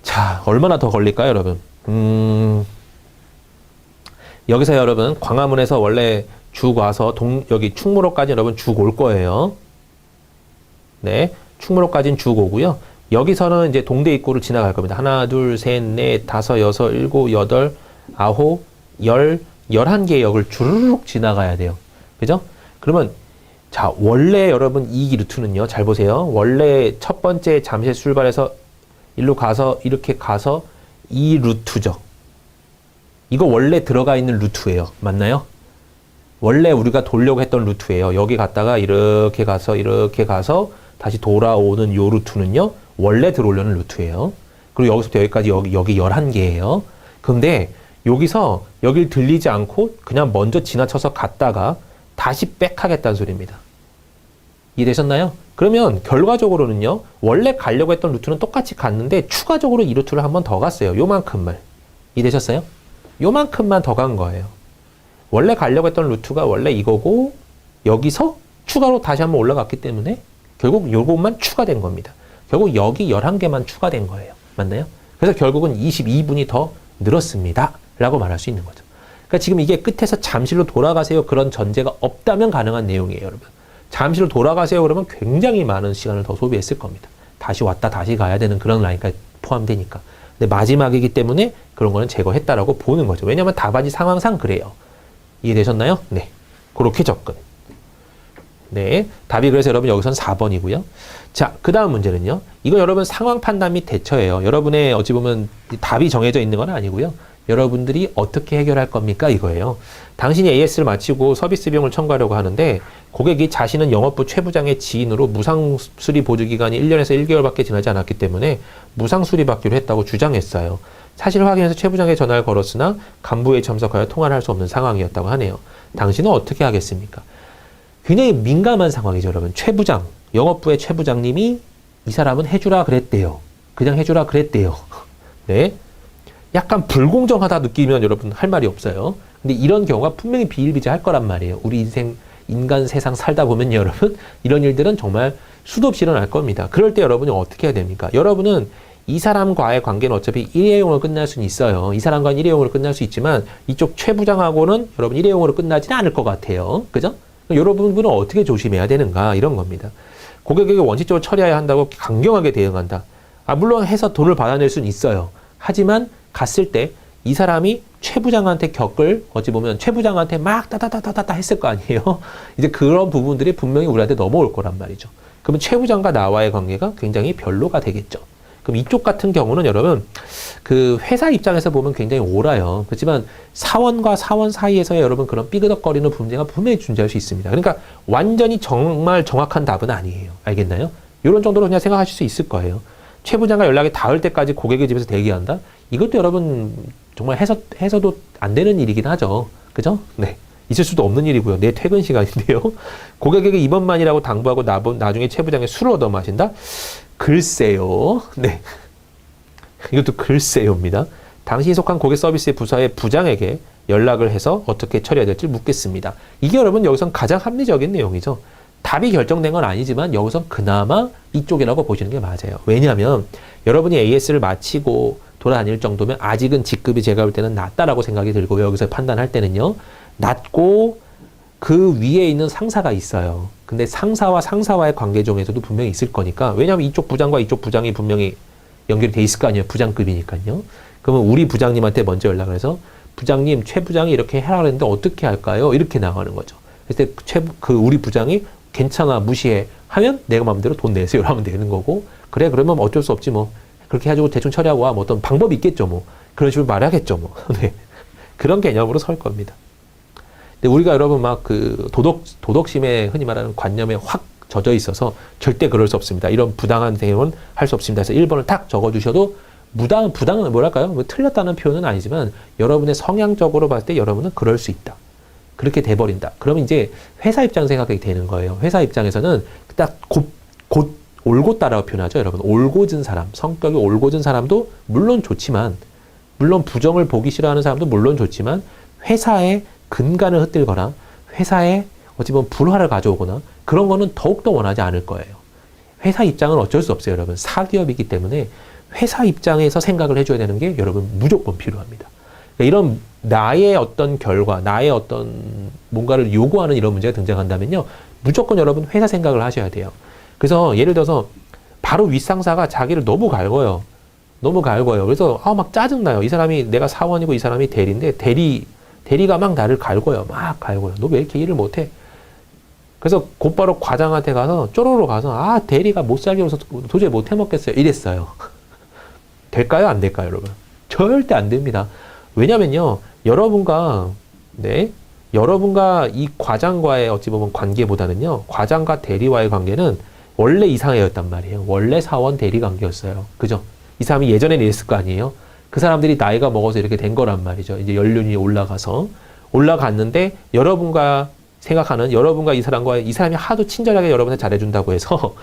자, 얼마나 더 걸릴까요, 여러분? 여기서 여러분, 광화문에서 원래 쭉 와서 여기 충무로까지 여러분 쭉 올 거예요. 네. 충무로까지는 쭉 오고요. 여기서는 이제 동대 입구를 지나갈 겁니다. 하나, 둘, 셋, 넷, 다섯, 여섯, 일곱, 여덟, 아홉, 11개의 역을 주르륵 지나가야 돼요. 그죠? 그러면, 자, 원래 여러분 이 루트는요, 잘 보세요. 원래 첫 번째 잠실 출발해서 일로 가서 이렇게 가서 이 루트죠. 이거 원래 들어가 있는 루트예요. 맞나요? 원래 우리가 돌려고 했던 루트예요. 여기 갔다가 이렇게 가서 다시 돌아오는 요 루트는요. 원래 들어오려는 루트예요. 그리고 여기서부터 여기까지 여기 11개예요. 근데 여기서 여길 들리지 않고 그냥 먼저 지나쳐서 갔다가 다시 백 하겠다는 소리입니다. 이해되셨나요? 그러면 결과적으로는요. 원래 가려고 했던 루트는 똑같이 갔는데 추가적으로 이 루트를 한 번 더 갔어요. 요만큼만. 이해되셨어요? 요만큼만 더 간 거예요. 원래 가려고 했던 루트가 원래 이거고 여기서 추가로 다시 한번 올라갔기 때문에 결국 요것만 추가된 겁니다. 결국 여기 11개만 추가된 거예요. 맞나요? 그래서 결국은 22분이 더 늘었습니다. 라고 말할 수 있는 거죠. 그러니까 지금 이게 끝에서 잠실로 돌아가세요. 그런 전제가 없다면 가능한 내용이에요, 여러분. 잠시로 돌아가세요 그러면 굉장히 많은 시간을 더 소비했을 겁니다. 다시 왔다 다시 가야 되는 그런 라인까지 포함되니까. 근데 마지막이기 때문에 그런 거는 제거했다라고 보는 거죠. 왜냐하면 답안지 상황상 그래요. 이해되셨나요? 네. 그렇게 접근. 네. 답이 그래서 여러분 여기서는 4번이고요. 자, 그 다음 문제는요. 이거 여러분 상황 판단 및 대처예요. 여러분의 어찌 보면 답이 정해져 있는 건 아니고요. 여러분들이 어떻게 해결할 겁니까? 이거예요. 당신이 AS를 마치고 서비스 비용을 청구하려고 하는데 고객이 자신은 영업부 최부장의 지인으로 무상수리 보조기간이 1년에서 1개월밖에 지나지 않았기 때문에 무상수리 받기로 했다고 주장했어요. 사실 확인해서 최부장에 전화를 걸었으나 간부에 참석하여 통화를 할 수 없는 상황이었다고 하네요. 당신은 어떻게 하겠습니까? 굉장히 민감한 상황이죠, 여러분. 최부장, 영업부의 최부장님이 이 사람은 해주라 그랬대요. 그냥 해주라 그랬대요. 네. 약간 불공정하다 느끼면 여러분 할 말이 없어요. 근데 이런 경우가 분명히 비일비재할 거란 말이에요. 우리 인간 세상 살다 보면 여러분 이런 일들은 정말 수도 없이 일어날 겁니다. 그럴 때 여러분이 어떻게 해야 됩니까? 여러분은 이 사람과의 관계는 어차피 일회용으로 끝날 수는 있어요. 이 사람과는 일회용으로 끝날 수 있지만 이쪽 최 부장하고는 여러분 일회용으로 끝나지는 않을 것 같아요. 그죠? 여러분은 어떻게 조심해야 되는가 이런 겁니다. 고객에게 원칙적으로 처리해야 한다고 강경하게 대응한다. 물론 해서 돈을 받아낼 수는 있어요. 하지만 갔을 때 이 사람이 최 부장한테 어찌 보면 최 부장한테 막 따다다다다 했을 거 아니에요. 이제 그런 부분들이 분명히 우리한테 넘어올 거란 말이죠. 그러면 최 부장과 나와의 관계가 굉장히 별로가 되겠죠. 그럼 이쪽 같은 경우는 여러분 그 회사 입장에서 보면 굉장히 옳아요. 그렇지만 사원과 사원 사이에서의 여러분 그런 삐그덕거리는 문제가 분명히 존재할 수 있습니다. 그러니까 완전히 정말 정확한 답은 아니에요. 알겠나요? 이런 정도로 그냥 생각하실 수 있을 거예요. 최 부장과 연락이 닿을 때까지 고객의 집에서 대기한다? 이것도 여러분 정말 해서도 안 되는 일이긴 하죠. 그죠? 네. 있을 수도 없는 일이고요. 내 퇴근 시간인데요. 고객에게 이번만이라고 당부하고 나중에 최 부장의 술을 얻어 마신다? 글쎄요. 네. 이것도 글쎄요입니다. 당신이 속한 고객 서비스의 부서의 부장에게 연락을 해서 어떻게 처리해야 될지 묻겠습니다. 이게 여러분 여기선 가장 합리적인 내용이죠. 답이 결정된 건 아니지만 여기서 그나마 이쪽이라고 보시는 게 맞아요. 왜냐하면 여러분이 AS를 마치고 돌아다닐 정도면 아직은 직급이 제가 볼 때는 낮다라고 생각이 들고요. 여기서 판단할 때는요. 낮고 그 위에 있는 상사가 있어요. 근데 상사와 상사와의 관계 중에서도 분명히 있을 거니까. 왜냐하면 이쪽 부장과 이쪽 부장이 분명히 연결이 돼 있을 거 아니에요. 부장급이니까요. 그러면 우리 부장님한테 먼저 연락을 해서 부장님, 최 부장이 이렇게 해라 그랬는데 어떻게 할까요? 이렇게 나가는 거죠. 그때 우리 부장이 괜찮아, 무시해 하면 내가 마음대로 돈 내세요 하면 되는 거고, 그래 그러면 어쩔 수 없지 뭐 그렇게 해가지고 대충 처리하고 와. 뭐 어떤 방법이 있겠죠 뭐. 그런 식으로 말하겠죠 뭐. 네. 그런 개념으로 설 겁니다. 근데 우리가 여러분 막 그 도덕심에 흔히 말하는 관념에 확 젖어 있어서 절대 그럴 수 없습니다. 이런 부당한 대응은 할 수 없습니다. 그래서 1번을 탁 적어주셔도 부당은 뭐랄까요? 뭐 틀렸다는 표현은 아니지만 여러분의 성향적으로 봤을 때 여러분은 그럴 수 있다. 그렇게 돼버린다. 그러면 이제 회사 입장 생각이 되는 거예요. 회사 입장에서는 딱 곧 올곧다라고 표현하죠. 여러분 올곧은 사람, 성격이 올곧은 사람도 물론 좋지만, 물론 부정을 보기 싫어하는 사람도 물론 좋지만 회사의 근간을 흩들거나 회사에 어찌 보면 불화를 가져오거나 그런 거는 더욱더 원하지 않을 거예요. 회사 입장은 어쩔 수 없어요. 여러분 사기업이기 때문에 회사 입장에서 생각을 해줘야 되는 게 여러분 무조건 필요합니다. 그러니까 이런 나의 어떤 결과, 나의 어떤 뭔가를 요구하는 이런 문제가 등장한다면요, 무조건 여러분 회사 생각을 하셔야 돼요. 그래서 예를 들어서 바로 윗상사가 자기를 너무 갈궈요. 그래서 막 짜증나요. 이 사람이 내가 사원이고 이 사람이 대리인데 대리가 막 나를 갈궈요. 너 왜 이렇게 일을 못해? 그래서 곧바로 과장한테 가서 쪼로로 가서 대리가 못 살게 해서 도저히 못 해먹겠어요. 이랬어요. 될까요? 안 될까요, 여러분? 절대 안 됩니다. 왜냐면요, 여러분과 여러분과 이 과장과의 어찌 보면 관계보다는요, 과장과 대리와의 관계는 원래 이상해였단 말이에요. 원래 사원 대리 관계였어요. 그죠? 이 사람이 예전에는 이랬을 거 아니에요? 그 사람들이 나이가 먹어서 이렇게 된 거란 말이죠. 이제 연륜이 올라갔는데 여러분과 생각하는, 여러분과 이 사람과 이 사람이 하도 친절하게 여러분한테 잘해준다고 해서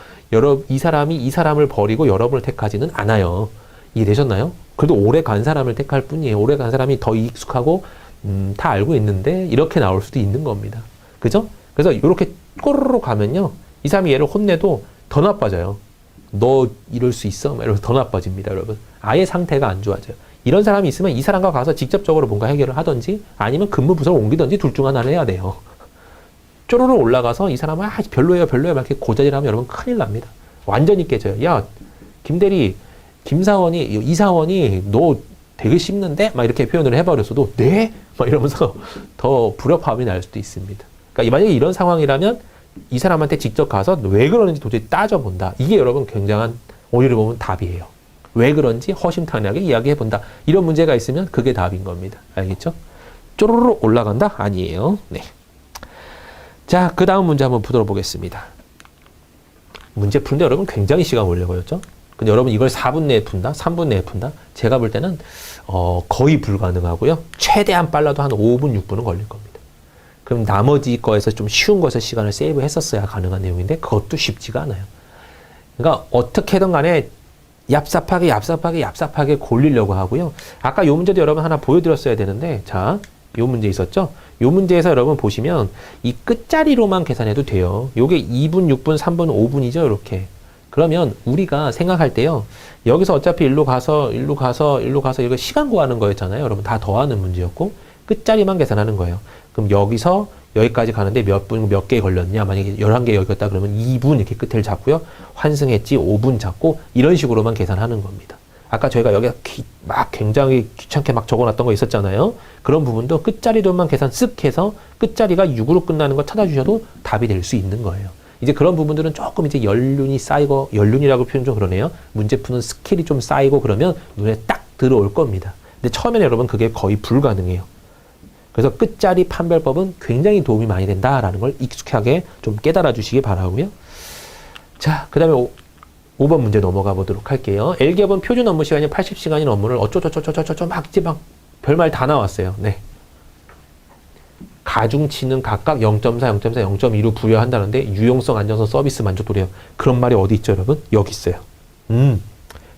이 사람이 이 사람을 버리고 여러분을 택하지는 않아요. 이해되셨나요? 그래도 오래 간 사람을 택할 뿐이에요. 오래 간 사람이 더 익숙하고 다 알고 있는데 이렇게 나올 수도 있는 겁니다. 그죠? 그래서 이렇게 꼬르르 가면요, 이 사람이 얘를 혼내도 더 나빠져요. 너 이럴 수 있어? 막 이러면서 더 나빠집니다, 여러분. 아예 상태가 안 좋아져요. 이런 사람이 있으면 이 사람과 가서 직접적으로 뭔가 해결을 하든지 아니면 근무 부서를 옮기든지 둘 중 하나를 해야 돼요. 쪼르르 올라가서 이 사람은 별로예요 막 이렇게 고자질하면 여러분 큰일 납니다. 완전히 깨져요. 야, 김대리, 이사원이 너 되게 씹는데? 막 이렇게 표현을 해버렸어도 네? 막 이러면서 더 불협화음이 날 수도 있습니다. 그러니까 만약에 이런 상황이라면 이 사람한테 직접 가서 왜 그러는지 도저히 따져본다. 이게 여러분 굉장한, 오히려 보면 답이에요. 왜 그런지 허심탄회하게 이야기해본다. 이런 문제가 있으면 그게 답인 겁니다. 알겠죠? 쪼르르 올라간다? 아니에요. 네. 자, 그 다음 문제 한번 풀어보겠습니다. 문제 푸는데 여러분 굉장히 시간 오래 걸렸죠? 근데 여러분 이걸 4분 내에 푼다? 3분 내에 푼다? 제가 볼 때는 거의 불가능하고요. 최대한 빨라도 한 5분, 6분은 걸릴 겁니다. 그럼 나머지 거에서 좀 쉬운 거에서 시간을 세이브 했었어야 가능한 내용인데 그것도 쉽지가 않아요. 그러니까 어떻게든 간에 얍삽하게 골리려고 하고요. 아까 요 문제도 여러분 하나 보여드렸어야 되는데, 자, 요 문제 있었죠? 요 문제에서 여러분 보시면 이 끝자리로만 계산해도 돼요. 요게 2분, 6분, 3분, 5분이죠, 이렇게. 그러면 우리가 생각할 때요, 여기서 어차피 일로 가서 이거 시간 구하는 거였잖아요. 여러분 다 더하는 문제였고 끝자리만 계산하는 거예요. 그럼 여기서 여기까지 가는데 몇 분, 몇 개 걸렸냐? 만약에 11개 여기였다 그러면 2분 이렇게 끝을 잡고요. 환승했지 5분 잡고 이런 식으로만 계산하는 겁니다. 아까 저희가 여기 막 굉장히 귀찮게 막 적어놨던 거 있었잖아요. 그런 부분도 끝자리로만 계산 쓱 해서 끝자리가 6으로 끝나는 거 찾아주셔도 답이 될 수 있는 거예요. 이제 그런 부분들은 조금 이제 연륜이 쌓이고, 연륜이라고 표현 좀 그러네요. 문제 푸는 스킬이 좀 쌓이고 그러면 눈에 딱 들어올 겁니다. 근데 처음에는 여러분 그게 거의 불가능해요. 그래서 끝자리 판별법은 굉장히 도움이 많이 된다라는 걸 익숙하게 좀 깨달아 주시기 바라고요. 자, 그 다음에 5번 문제 넘어가 보도록 할게요. L기업은 표준 업무 시간이 80시간인 업무를 어쩌저쩌저저저 막 이제 막 별말 다 나왔어요. 네. 가중치는 각각 0.4, 0.4, 0.2로 부여한다는데 유용성, 안정성, 서비스 만족도래요. 그런 말이 어디 있죠, 여러분? 여기 있어요.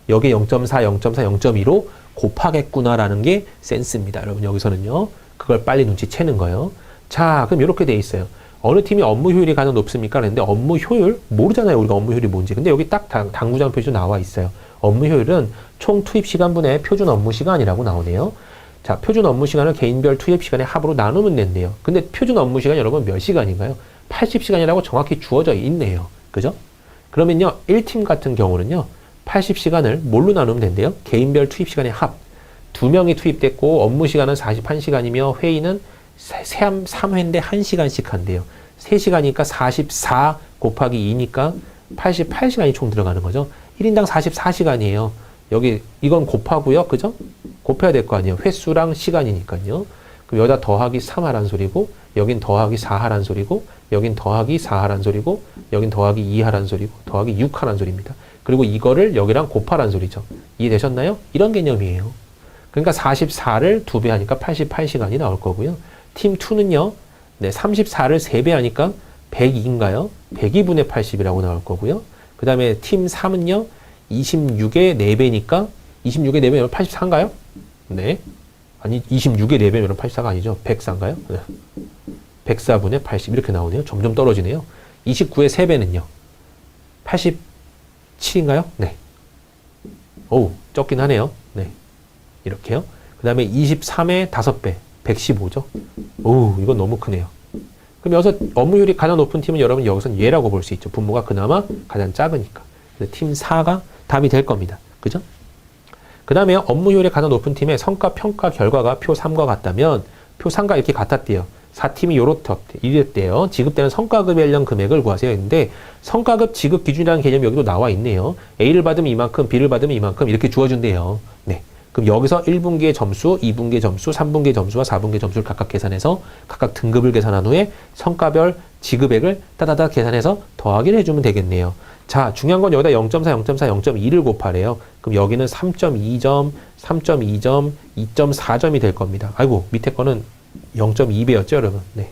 여기 0.4, 0.4, 0.2로 곱하겠구나라는 게 센스입니다. 여러분 여기서는요. 그걸 빨리 눈치채는 거예요. 자, 그럼 이렇게 돼 있어요. 어느 팀이 업무 효율이 가장 높습니까? 그런데 업무 효율 모르잖아요. 우리가 업무 효율이 뭔지. 근데 여기 딱 당구장 표시로 나와 있어요. 업무 효율은 총 투입 시간분의 표준 업무 시간이라고 나오네요. 자, 표준 업무 시간을 개인별 투입 시간의 합으로 나누면 된대요. 근데 표준 업무 시간 여러분 몇 시간인가요? 80시간이라고 정확히 주어져 있네요. 그죠? 그러면요, 1팀 같은 경우는요, 80시간을 뭘로 나누면 된대요? 개인별 투입 시간의 합. 2명이 투입됐고 업무 시간은 41시간이며 회의는 3회인데 1시간씩 한대요. 3시간이니까 44 곱하기 2니까 88시간이 총 들어가는 거죠. 1인당 44시간이에요. 여기 이건 곱하고요. 그죠? 곱해야 될 거 아니에요. 횟수랑 시간이니까요. 그럼 여기다 더하기 3 하란 소리고, 여긴 더하기 4 하란 소리고, 여긴 더하기 4 하란 소리고, 여긴 더하기 2 하란 소리고, 더하기 6 하란 소리입니다. 그리고 이거를 여기랑 곱하란 소리죠. 이해되셨나요? 이런 개념이에요. 그러니까 44를 2배 하니까 88시간이 나올 거고요. 팀 2는요, 네, 34를 3배 하니까 102인가요? 102분의 80이라고 나올 거고요. 그 다음에 팀 3은요, 26의 4배니까 26의 4배면 84인가요? 네. 아니, 26의 4배면 84가 아니죠. 104인가요? 네. 104분의 80 이렇게 나오네요. 점점 떨어지네요. 29의 3배는요. 87인가요? 네. 오, 적긴 하네요. 네. 이렇게요. 그 다음에 23의 5배, 115죠. 오, 이건 너무 크네요. 그럼 여기서 업무율이 가장 높은 팀은 여러분 여기서는 얘라고 볼 수 있죠. 분모가 그나마 가장 작으니까. 그래서 팀 4가 답이 될 겁니다. 그죠? 그 다음에 업무효율이 가장 높은 팀의 성과 평가 결과가 표 3과 같다면 표 3과 이렇게 같았대요. 4팀이 이랬대요. 지급되는 성과급에 관련 금액을 구하세요. 했는데 성과급 지급 기준이라는 개념이 여기도 나와 있네요. A를 받으면 이만큼, B를 받으면 이만큼 이렇게 주어준대요. 네. 그럼 여기서 1분기의 점수, 2분기의 점수, 3분기의 점수와 4분기의 점수를 각각 계산해서 각각 등급을 계산한 후에 성과별 지급액을 따다다 계산해서 더하기를 해주면 되겠네요. 자, 중요한 건 여기다 0.4, 0.4, 0.2를 곱하래요. 그럼 여기는 3.2점, 3.2점, 2.4점이 될 겁니다. 아이고, 밑에 거는 0.2배였죠, 여러분? 네.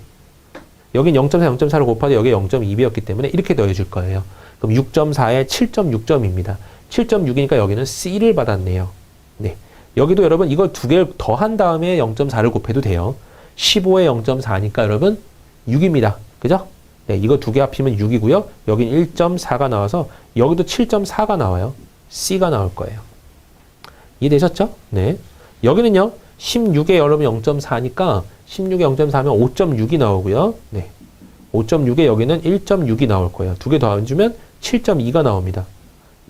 여긴 0.4, 0.4를 곱하되 여기 0.2배였기 때문에 이렇게 더해줄 거예요. 그럼 6.4에 7.6점입니다. 7.6이니까 여기는 C를 받았네요. 네. 여기도 여러분 이거 두 개를 더한 다음에 0.4를 곱해도 돼요. 15에 0.4니까 여러분 6입니다. 그죠? 네, 이거 두 개 합치면 6이고요. 여긴 1.4가 나와서 여기도 7.4가 나와요. C가 나올 거예요. 이해되셨죠? 네. 여기는요. 16에 여러분 0.4니까 16에 0.4면 5.6이 나오고요. 네. 5.6에 여기는 1.6이 나올 거예요. 두 개 더해주면 7.2가 나옵니다.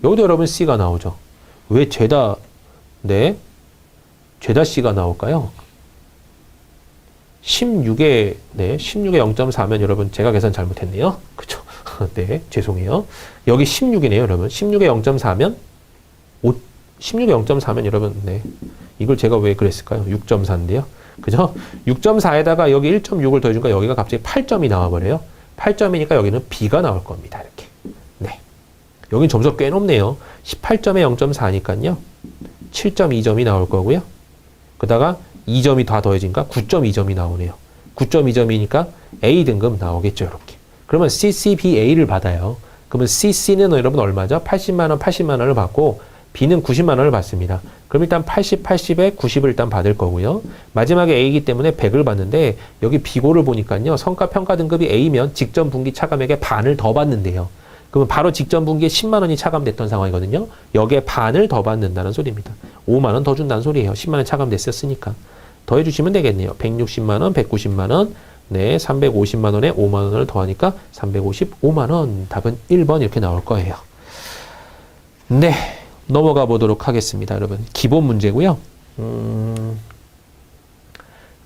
여기도 여러분 C가 나오죠. 왜 죄다 C가 나올까요? 16에 0.4면 여러분 제가 계산 잘못했네요. 그쵸? 네, 죄송해요. 여기 16이네요, 여러분. 16에 0.4면 16에 0.4면 여러분, 네. 이걸 제가 왜 그랬을까요? 6.4인데요. 그죠? 6.4에다가 여기 1.6을 더해주니까 여기가 갑자기 8점이 나와버려요. 8점이니까 여기는 B가 나올 겁니다. 이렇게. 네. 여긴 점수가 꽤 높네요. 18점에 0.4니까요. 7.2점이 나올 거고요. 그다가 2점이 다 더해지니까 9.2점이 나오네요. 9.2점이니까 A 등급 나오겠죠, 이렇게. 그러면 CCBA를 받아요. 그러면 CC는 여러분 얼마죠? 80만 원, 80만 원을 받고 B는 90만 원을 받습니다. 그럼 일단 80, 80에 90을 일단 받을 거고요. 마지막에 A이기 때문에 100을 받는데 여기 비고를 보니까요. 성과 평가 등급이 A면 직전 분기 차감액의 반을 더 받는데요. 그러면 바로 직전 분기에 10만 원이 차감됐던 상황이거든요. 여기에 반을 더 받는다는 소리입니다. 5만 원 더 준다는 소리예요. 10만 원 차감됐었으니까. 더해 주시면 되겠네요. 160만 원, 190만 원, 네, 350만 원에 5만 원을 더하니까 355만 원. 답은 1번 이렇게 나올 거예요. 네, 넘어가 보도록 하겠습니다. 여러분, 기본 문제고요.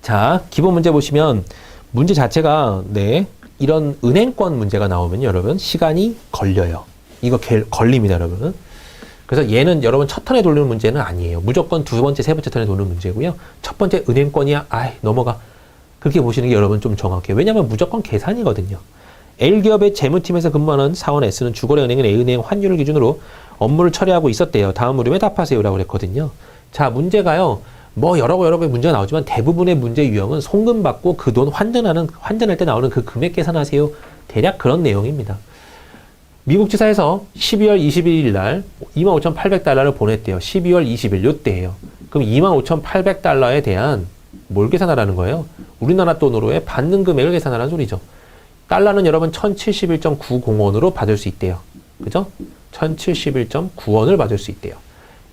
자, 기본 문제 보시면 문제 자체가 이런 은행권 문제가 나오면 여러분 시간이 걸려요. 이거 걸립니다, 여러분. 그래서 얘는 여러분 첫 턴에 돌리는 문제는 아니에요. 무조건 두 번째, 세 번째 턴에 도는 문제고요. 첫 번째 은행권이야, 넘어가. 그렇게 보시는 게 여러분 좀 정확해요. 왜냐하면 무조건 계산이거든요. L기업의 재무팀에서 근무하는 사원 S는 주거래은행은 A은행 환율을 기준으로 업무를 처리하고 있었대요. 다음 물음에 답하세요라고 그랬거든요. 자, 문제가요. 여러 개의 문제가 나오지만 대부분의 문제 유형은 송금받고 그 돈 환전할 때 나오는 그 금액 계산하세요. 대략 그런 내용입니다. 미국 지사에서 12월 21일 날 25,800달러를 보냈대요. 12월 20일 요때예요. 그럼 25,800달러에 대한 뭘 계산하라는 거예요? 우리나라 돈으로의 받는 금액을 계산하라는 소리죠. 달러는 여러분 1071.901원으로 받을 수 있대요. 그죠? 1071.9원을 받을 수 있대요.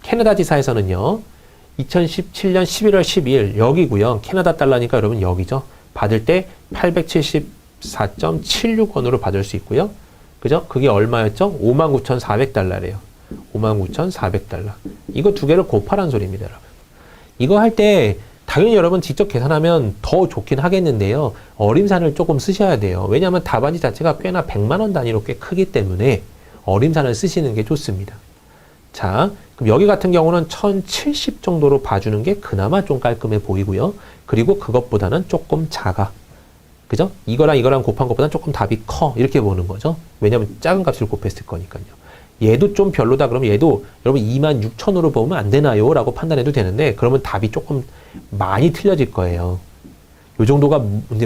캐나다 지사에서는요. 2017년 11월 12일 여기고요. 캐나다 달러니까 여러분 여기죠. 받을 때 874.76원으로 받을 수 있고요. 그죠? 그게 얼마였죠? 59,400달러래요. 59,400달러. 이거 두 개를 곱하라는 소리입니다, 여러분. 이거 할 때 당연히 여러분 직접 계산하면 더 좋긴 하겠는데요. 어림산을 조금 쓰셔야 돼요. 왜냐하면 답안지 자체가 꽤나 100만 원 단위로 꽤 크기 때문에 어림산을 쓰시는 게 좋습니다. 자, 그럼 여기 같은 경우는 1070 정도로 봐주는 게 그나마 좀 깔끔해 보이고요. 그리고 그것보다는 조금 작아. 그죠? 이거랑 곱한 것보다는 조금 답이 커. 이렇게 보는 거죠. 왜냐면 작은 값을 곱했을 거니까요. 얘도 좀 별로다 그러면 얘도 여러분 26,000으로 보면 안 되나요? 라고 판단해도 되는데 그러면 답이 조금 많이 틀려질 거예요. 요 정도가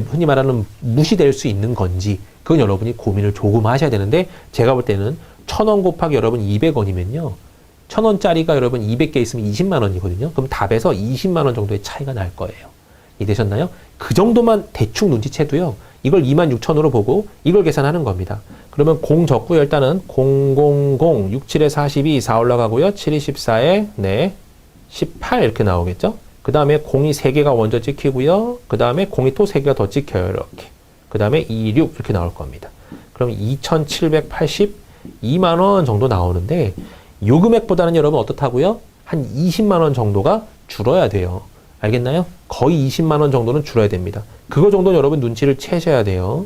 흔히 말하는 무시될 수 있는 건지 그건 여러분이 고민을 조금 하셔야 되는데 제가 볼 때는 1,000원 곱하기 여러분 200원이면요. 1,000원짜리가 여러분 200개 있으면 20만 원이거든요. 그럼 답에서 20만 원 정도의 차이가 날 거예요. 이해되셨나요? 그 정도만 대충 눈치채도요. 이걸 26,000으로 보고 이걸 계산하는 겁니다. 그러면 0 적고요. 일단은 0, 0, 0, 6, 7에 42, 4 올라가고요. 7, 2, 14에 18 이렇게 나오겠죠? 그 다음에 0이 3개가 먼저 찍히고요. 그 다음에 0이 또 3개가 더 찍혀요. 이렇게. 그 다음에 2, 6 이렇게 나올 겁니다. 그럼 2,782만 원 정도 나오는데 요 금액보다는 여러분 어떻다고요? 한 20만 원 정도가 줄어야 돼요. 알겠나요? 거의 20만 원 정도는 줄어야 됩니다. 그거 정도는 여러분 눈치를 채셔야 돼요.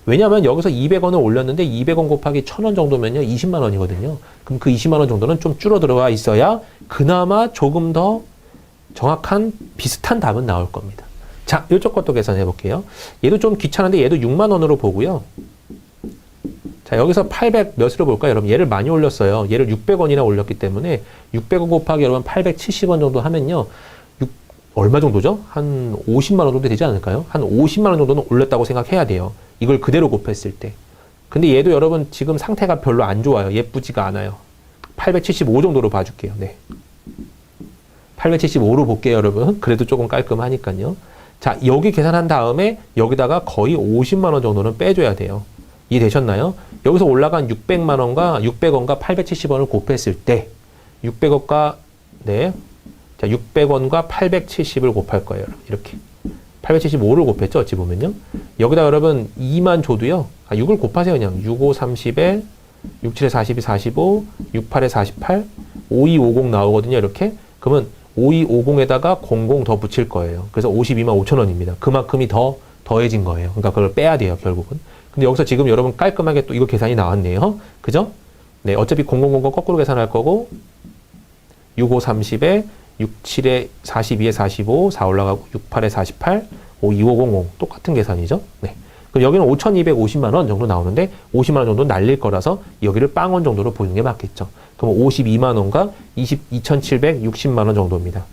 왜냐하면 여기서 200원을 올렸는데 200원 곱하기 1000원 정도면요 20만 원이거든요. 그럼 그 20만 원 정도는 좀 줄어들어가 있어야 그나마 조금 더 정확한 비슷한 답은 나올 겁니다. 자, 이쪽 것도 계산해 볼게요. 얘도 좀 귀찮은데 얘도 6만 원으로 보고요. 자, 여기서 800 몇으로 볼까요? 여러분 얘를 많이 올렸어요. 얘를 600원이나 올렸기 때문에 600원 곱하기 여러분 870원 정도 하면요. 얼마 정도죠? 한 50만 원 정도 되지 않을까요? 한 50만 원 정도는 올렸다고 생각해야 돼요. 이걸 그대로 곱했을 때. 근데 얘도 여러분 지금 상태가 별로 안 좋아요. 예쁘지가 않아요. 875 정도로 봐줄게요. 네. 875로 볼게요, 여러분. 그래도 조금 깔끔하니까요. 자, 여기 계산한 다음에 여기다가 거의 50만 원 정도는 빼줘야 돼요. 이해되셨나요? 여기서 올라간 600만 원과 600원과 870원을 곱했을 때 600원과 네. 자, 600원과 870을 곱할 거예요. 이렇게. 875를 곱했죠. 어찌 보면요. 여기다 여러분 2만 줘도요. 6을 곱하세요. 그냥 6, 5, 30에 6, 7에 42, 45, 6, 8에 48, 5, 2, 50 나오거든요. 이렇게. 그러면 5, 2, 50에다가 00 더 붙일 거예요. 그래서 52만 5천 원입니다. 그만큼이 더 더해진 거예요. 그러니까 그걸 빼야 돼요. 결국은. 근데 여기서 지금 여러분 깔끔하게 또 이거 계산이 나왔네요. 그죠? 네. 어차피 0000 거꾸로 계산할 거고 6, 5, 30에 6, 7에 42에 45, 4 올라가고 6, 8에 48, 5, 2, 5, 0, 0 똑같은 계산이죠. 네. 그럼 여기는 5,250만 원 정도 나오는데 50만 원 정도 날릴 거라서 여기를 빵원 정도로 보는 게 맞겠죠. 그럼 52만 원과 2,760만 원 정도입니다.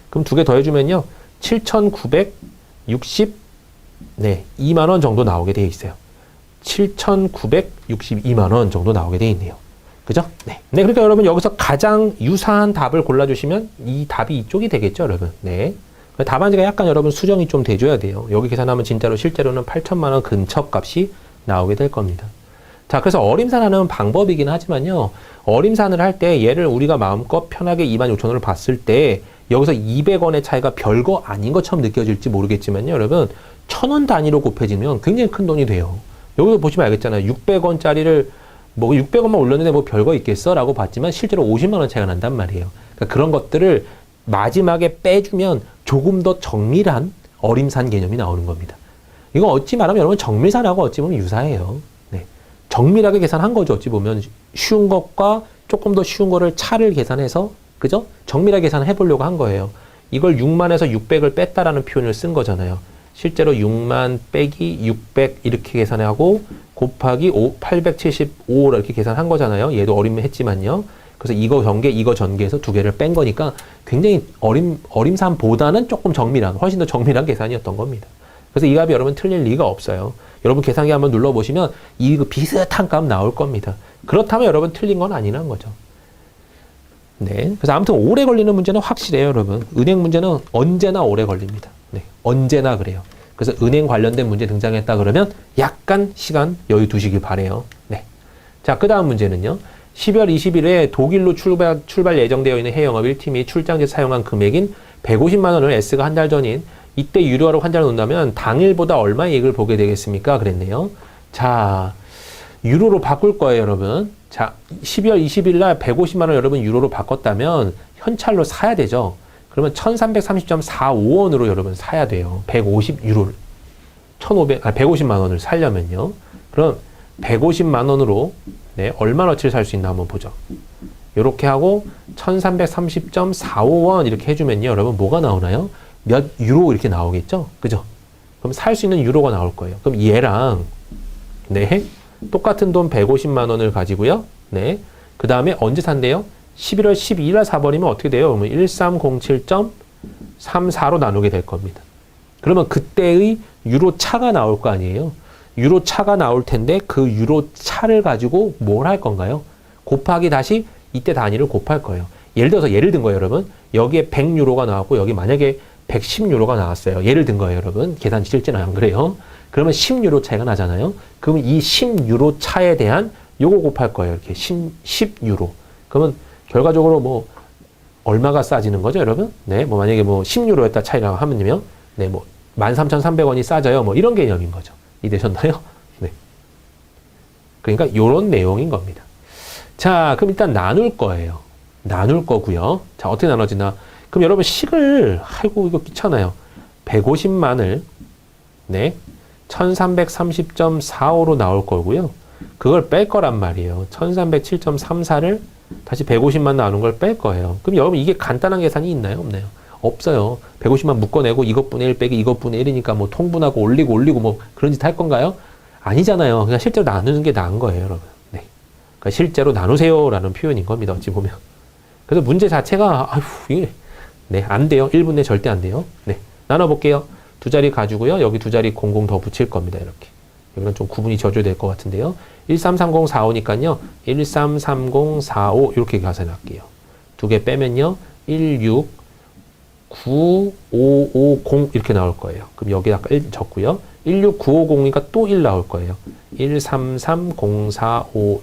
그럼 두 개 더해주면요. 7,960, 네, 2만 원 정도 나오게 돼 있어요. 7,962만 원 정도 나오게 돼 있네요. 그죠? 네. 네, 그러니까 여러분 여기서 가장 유사한 답을 골라주시면 이 답이 이쪽이 되겠죠, 여러분. 네. 답안지가 약간 여러분 수정이 좀 돼줘야 돼요. 여기 계산하면 진짜로 실제로는 8천만 원 근처 값이 나오게 될 겁니다. 자, 그래서 어림산하는 방법이긴 하지만요. 어림산을 할 때 얘를 우리가 마음껏 편하게 26,000원을 봤을 때 여기서 200원의 차이가 별거 아닌 것처럼 느껴질지 모르겠지만요. 여러분 1,000원 단위로 곱해지면 굉장히 큰 돈이 돼요. 여기서 보시면 알겠잖아요. 600원짜리를 뭐 600원만 올렸는데 뭐 별거 있겠어? 라고 봤지만 실제로 50만 원 차이가 난단 말이에요. 그러니까 그런 것들을 마지막에 빼주면 조금 더 정밀한 어림산 개념이 나오는 겁니다. 이거 어찌 말하면 여러분 정밀산하고 어찌 보면 유사해요. 네. 정밀하게 계산한 거죠. 어찌 보면 쉬운 것과 조금 더 쉬운 거를 차를 계산해서 그죠? 정밀하게 계산을 해보려고 한 거예요. 이걸 6만에서 600을 뺐다라는 표현을 쓴 거잖아요. 실제로 6만 빼기 600 이렇게 계산하고 곱하기 875 이렇게 계산한 거잖아요. 얘도 어림했지만요. 그래서 이거 전개해서 두 개를 뺀 거니까 굉장히 어림산보다는 조금 정밀한, 훨씬 더 정밀한 계산이었던 겁니다. 그래서 이 값이 여러분 틀릴 리가 없어요. 여러분 계산기 한번 눌러보시면 이 비슷한 값 나올 겁니다. 그렇다면 여러분 틀린 건 아니라는 거죠. 네. 그래서 아무튼 오래 걸리는 문제는 확실해요, 여러분. 은행 문제는 언제나 오래 걸립니다. 네. 언제나 그래요. 그래서 은행 관련된 문제 등장했다 그러면 약간 시간 여유 두시길 바래요. 네. 자, 그 다음 문제는요. 12월 20일에 독일로 출발 예정되어 있는 해외영업 1팀이 출장지 사용한 금액인 150만 원을 S가 한 달 전인 이때 유료화로 환전을 놓는다면 당일보다 얼마의 이익을 보게 되겠습니까? 그랬네요. 자, 유로로 바꿀 거예요, 여러분. 자, 12월 20일 날 150만 원 여러분 유로로 바꿨다면 현찰로 사야 되죠. 그러면 1330.45원으로 여러분 사야 돼요. 150유로를. 150만 원을 사려면요. 그럼 150만 원으로 네, 얼마어치를 살 수 있나 한번 보죠. 이렇게 하고 1330.45원 이렇게 해주면요. 여러분 뭐가 나오나요? 몇 유로 이렇게 나오겠죠? 그죠? 그럼 살 수 있는 유로가 나올 거예요. 그럼 얘랑 네, 똑같은 돈 150만 원을 가지고요. 네. 그 다음에 언제 산대요? 11월 12일 날 사버리면 어떻게 돼요? 그러면 1307.34로 나누게 될 겁니다. 그러면 그때의 유로 차가 나올 거 아니에요? 유로 차가 나올 텐데 그 유로 차를 가지고 뭘 할 건가요? 곱하기 다시 이때 단위를 곱할 거예요. 예를 들어서 예를 든 거예요, 여러분. 여기에 100유로가 나왔고 여기 만약에 110유로가 나왔어요. 예를 든 거예요, 여러분. 계산 실제는 안 그래요. 그러면 10유로 차이가 나잖아요. 그러면 이 10유로 차에 대한 요거 곱할 거예요. 이렇게 10유로. 그러면 결과적으로 뭐 얼마가 싸지는 거죠, 여러분? 네, 뭐 만약에 뭐 10유로였다 차이라고 하면요, 네, 뭐 13,300원이 싸져요. 뭐 이런 개념인 거죠. 이해되셨나요? 네. 그러니까 요런 내용인 겁니다. 자, 그럼 일단 나눌 거예요. 나눌 거고요. 자, 어떻게 나눠지나? 그럼 여러분 식을 아이고 이거 귀찮아요. 150만을 네, 1330.45로 나올 거고요. 그걸 뺄 거란 말이에요. 1307.34를 다시 150만 나오는 걸 뺄 거예요. 그럼 여러분 이게 간단한 계산이 있나요? 없나요? 없어요. 150만 묶어내고 이것분의 1 빼기 이것분의 1이니까 뭐 통분하고 올리고 뭐 그런 짓 할 건가요? 아니잖아요. 그냥 실제로 나누는 게 나은 거예요, 여러분. 네. 그러니까 실제로 나누세요라는 표현인 겁니다. 어찌 보면. 그래서 문제 자체가 이게 네, 안 돼요. 1분의 절대 안 돼요. 네. 나눠볼게요. 두 자리 가지고요. 여기 두 자리 00 더 붙일 겁니다. 이렇게. 여기는 좀 구분이 저조될 것 같은데요. 133045니까요. 133045 이렇게 계산할게요. 두 개 빼면요. 169550 이렇게 나올 거예요. 그럼 여기다가 1 적고요. 16950이니까 또 1 나올 거예요. 133045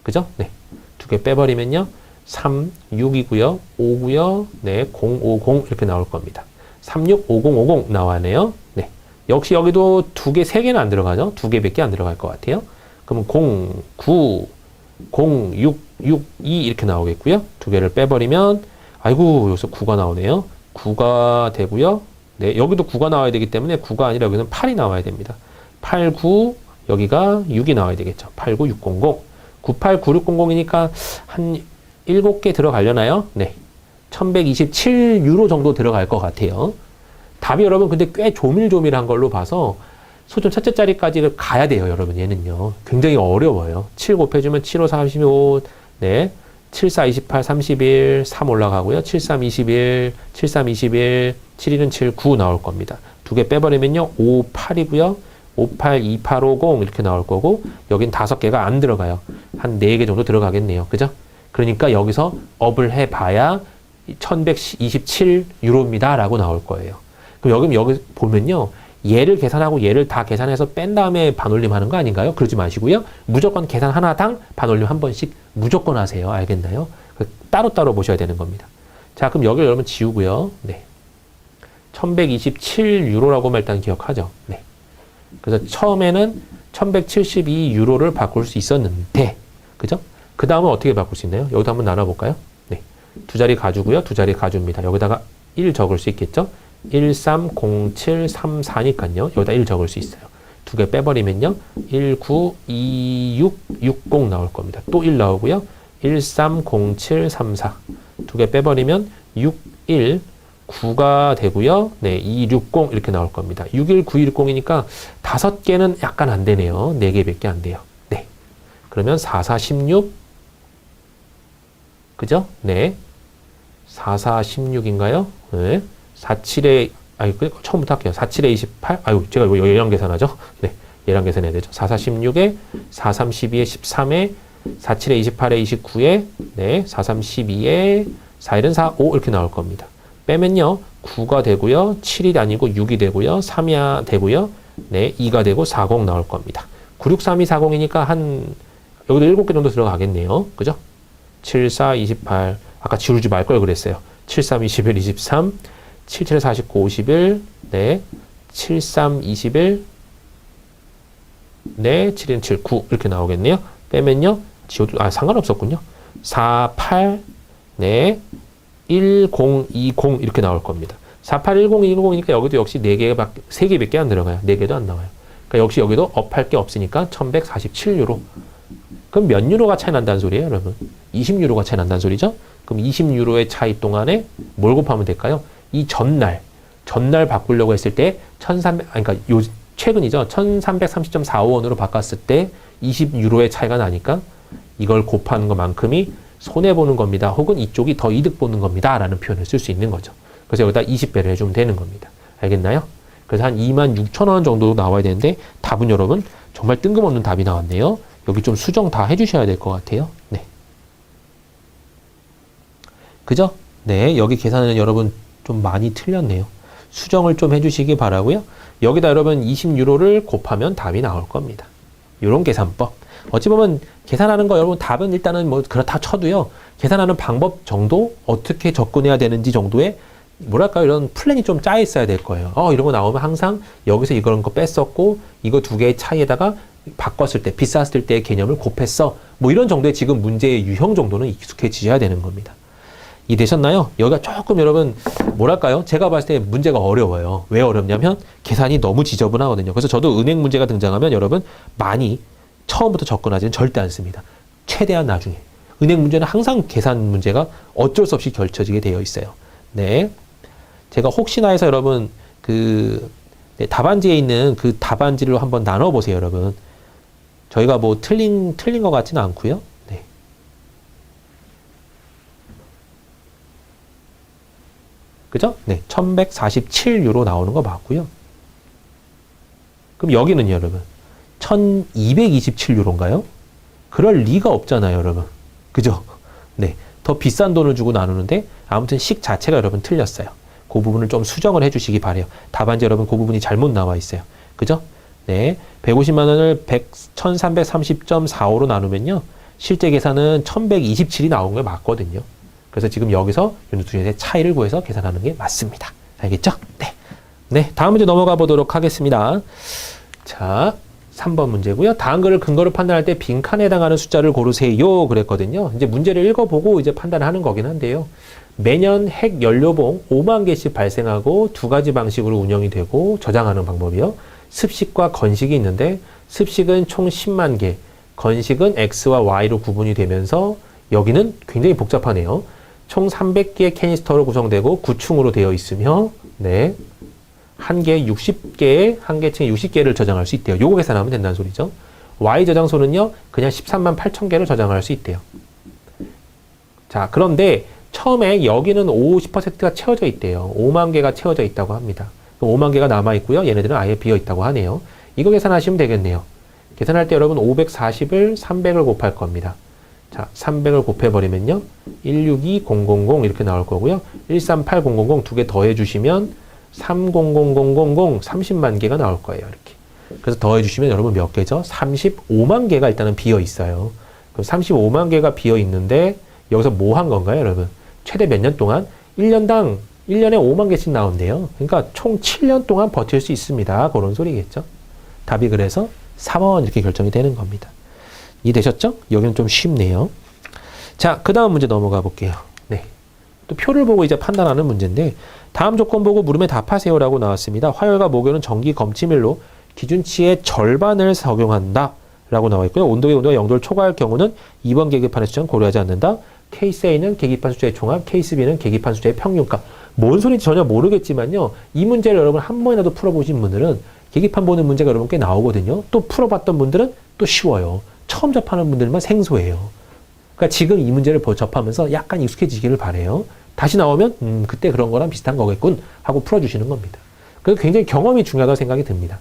그죠? 네. 두 개 빼버리면요. 3, 6이고요. 5고요. 네, 050 이렇게 나올 겁니다. 365050 나와네요. 네. 역시 여기도 두 개, 세 개는 안 들어가죠? 두 개밖에 안 들어갈 것 같아요. 그러면 0, 9, 0, 6, 6, 2 이렇게 나오겠고요. 두 개를 빼버리면 아이고 여기서 9가 나오네요. 9가 되고요. 네, 여기도 9가 나와야 되기 때문에 9가 아니라 여기는 8이 나와야 됩니다. 89 여기가 6이 나와야 되겠죠. 89600 989600이니까 한 7개 들어가려나요? 네. 1127유로 정도 들어갈 것 같아요. 답이 여러분 근데 꽤 조밀조밀한 걸로 봐서 소점 첫째 자리까지 가야 돼요, 여러분. 얘는요. 굉장히 어려워요. 7 곱해주면 7, 5, 45, 네. 7, 4, 28, 31, 3 올라가고요. 7, 3, 21, 7, 3, 21, 7, 1은 7, 9 나올 겁니다. 두 개 빼버리면요. 5, 8이고요. 5, 8, 2, 8, 5, 0 이렇게 나올 거고 여긴 5개가 안 들어가요. 한 4개 정도 들어가겠네요. 그죠? 그러니까 여기서 업을 해봐야 1127유로입니다. 라고 나올 거예요. 그럼 여기 보면요. 얘를 계산하고 얘를 다 계산해서 뺀 다음에 반올림 하는 거 아닌가요? 그러지 마시고요. 무조건 계산 하나당 반올림 한 번씩 무조건 하세요. 알겠나요? 따로따로 보셔야 되는 겁니다. 자, 그럼 여기를 여러분 지우고요. 네. 1127유로라고만 일단 기억하죠. 네. 그래서 처음에는 1172유로를 바꿀 수 있었는데, 그죠? 그 다음은 어떻게 바꿀 수 있나요? 여기도 한번 나눠볼까요? 네. 두 자리 가주고요. 두 자리 가줍니다. 여기다가 1 적을 수 있겠죠? 130734니까요. 여기다 1 적을 수 있어요. 두 개 빼버리면요. 192660 나올 겁니다. 또 1 나오고요. 130734. 두 개 빼버리면 619가 되고요. 네, 260 이렇게 나올 겁니다. 619210이니까 5개는 약간 안 되네요. 4개밖에 안 돼요. 네. 그러면 4416 그죠? 네. 4416인가요? 네. 47에, 처음부터 할게요. 47에 28, 제가 얘랑 계산하죠? 네. 얘랑 계산해야 되죠. 4416에, 4312에 13에, 47에 28에 29에, 네. 4312에, 41은 45 이렇게 나올 겁니다. 빼면요. 9가 되고요. 7이 아니고 6이 되고요. 3이 되고요. 네. 2가 되고 40 나올 겁니다. 963240이니까 여기도 7개 정도 들어가겠네요. 그죠? 74, 28. 아까 지우지 말 걸 그랬어요. 73, 21, 23. 77, 49, 51. 네. 73, 21. 네. 7인 7, 9. 이렇게 나오겠네요. 빼면요. 지워도, 상관없었군요. 4, 8. 네. 10, 20 이렇게 나올 겁니다. 48, 10, 20이니까 여기도 역시 3개밖에 안 들어가요. 4개도 안 나와요. 그러니까 역시 여기도 업할 게 없으니까 1147유로. 그럼 몇 유로가 차이 난다는 소리예요, 여러분? 20유로가 차이 난다는 소리죠? 그럼 20유로의 차이 동안에 뭘 곱하면 될까요? 이 전날 바꾸려고 했을 때 그러니까 최근이죠. 1330.45원으로 바꿨을 때 20유로의 차이가 나니까 이걸 곱하는 것만큼이 손해보는 겁니다. 혹은 이쪽이 더 이득 보는 겁니다. 라는 표현을 쓸 수 있는 거죠. 그래서 여기다 20배를 해주면 되는 겁니다. 알겠나요? 그래서 한 26,000원 정도 나와야 되는데 답은 여러분 정말 뜬금없는 답이 나왔네요. 여기 좀 수정 다 해주셔야 될 것 같아요. 네. 그죠? 네. 여기 계산은 여러분 좀 많이 틀렸네요. 수정을 좀 해주시기 바라고요. 여기다 여러분 20유로를 곱하면 답이 나올 겁니다. 이런 계산법. 어찌 보면 계산하는 거 여러분 답은 일단은 뭐 그렇다 쳐도요. 계산하는 방법 정도 어떻게 접근해야 되는지 정도의 뭐랄까요 이런 플랜이 좀 짜 있어야 될 거예요. 이런 거 나오면 항상 여기서 이런 거 뺐었고 이거 두 개의 차이에다가 바꿨을 때 비쌌을 때의 개념을 곱했어. 뭐 이런 정도의 지금 문제의 유형 정도는 익숙해지셔야 되는 겁니다. 이해되셨나요? 여기가 조금 여러분 뭐랄까요? 제가 봤을 때 문제가 어려워요. 왜 어렵냐면 계산이 너무 지저분하거든요. 그래서 저도 은행 문제가 등장하면 여러분 많이 처음부터 접근하지는 절대 않습니다. 최대한 나중에. 은행 문제는 항상 계산 문제가 어쩔 수 없이 결쳐지게 되어 있어요. 네. 제가 혹시나 해서 여러분 네, 답안지에 있는 그 답안지를 한번 나눠보세요, 여러분. 저희가 뭐 틀린 것 같지는 않고요. 네. 그죠? 네. 1147유로 나오는 거 맞고요. 그럼 여기는 여러분 1227유로인가요? 그럴 리가 없잖아요, 여러분. 그죠? 네. 더 비싼 돈을 주고 나누는데 아무튼 식 자체가 여러분 틀렸어요. 그 부분을 좀 수정을 해주시기 바래요. 답안지 여러분 그 부분이 잘못 나와 있어요. 그죠? 네. 150만 원을 1330.45로 나누면요. 실제 계산은 1127이 나온 게 맞거든요. 그래서 지금 여기서 이 두 중에 차이를 구해서 계산하는 게 맞습니다. 알겠죠? 네. 네. 다음 문제 넘어가 보도록 하겠습니다. 자, 3번 문제고요. 다음 글을 근거로 판단할 때 빈칸에 해당하는 숫자를 고르세요. 그랬거든요. 이제 문제를 읽어보고 이제 판단하는 거긴 한데요. 매년 핵 연료봉 5만 개씩 발생하고 두 가지 방식으로 운영이 되고 저장하는 방법이요. 습식과 건식이 있는데 습식은 총 10만 개, 건식은 X와 Y로 구분이 되면서 여기는 굉장히 복잡하네요. 총 300개의 캐니스터로 구성되고 9층으로 되어 있으며 네. 한 개에 60개에 한 개층에 60개를 저장할 수 있대요. 요거 계산하면 된다는 소리죠. Y 저장소는요. 그냥 13만 8천 개를 저장할 수 있대요. 자, 그런데 처음에 여기는 50%가 채워져 있대요. 5만 개가 채워져 있다고 합니다. 그럼 5만 개가 남아 있고요. 얘네들은 아예 비어 있다고 하네요. 이거 계산하시면 되겠네요. 계산할 때 여러분 540을 300을 곱할 겁니다. 자, 300을 곱해버리면요. 162000 이렇게 나올 거고요. 138000 두 개 더해 주시면 300000 30만 개가 나올 거예요. 이렇게. 그래서 더해 주시면 여러분 몇 개죠? 35만 개가 일단은 비어 있어요. 그럼 35만 개가 비어 있는데 여기서 뭐 한 건가요, 여러분? 최대 몇 년 동안? 1년당 1년에 5만 개씩 나온대요. 그러니까 총 7년 동안 버틸 수 있습니다. 그런 소리겠죠. 답이 그래서 3번 이렇게 결정이 되는 겁니다. 이해되셨죠? 여기는 좀 쉽네요. 자, 그 다음 문제 넘어가 볼게요. 네. 또 표를 보고 이제 판단하는 문제인데 다음 조건 보고 물음에 답하세요라고 나왔습니다. 화열과 목욕은 전기 검침일로 기준치의 절반을 적용한다 라고 나와 있고요. 온도의 온도가 0도를 초과할 경우는 2번 계기판의 숫자는 고려하지 않는다. 케이스 A는 계기판 숫자의 총합, 케이스 B는 계기판 숫자의 평균값. 뭔 소리인지 전혀 모르겠지만요. 이 문제를 여러분 한 번이라도 풀어보신 분들은 계기판 보는 문제가 여러분 꽤 나오거든요. 또 풀어봤던 분들은 또 쉬워요. 처음 접하는 분들만 생소해요. 그러니까 지금 이 문제를 접하면서 약간 익숙해지기를 바래요. 다시 나오면 그때 그런 거랑 비슷한 거겠군 하고 풀어주시는 겁니다. 그래서 굉장히 경험이 중요하다고 생각이 듭니다.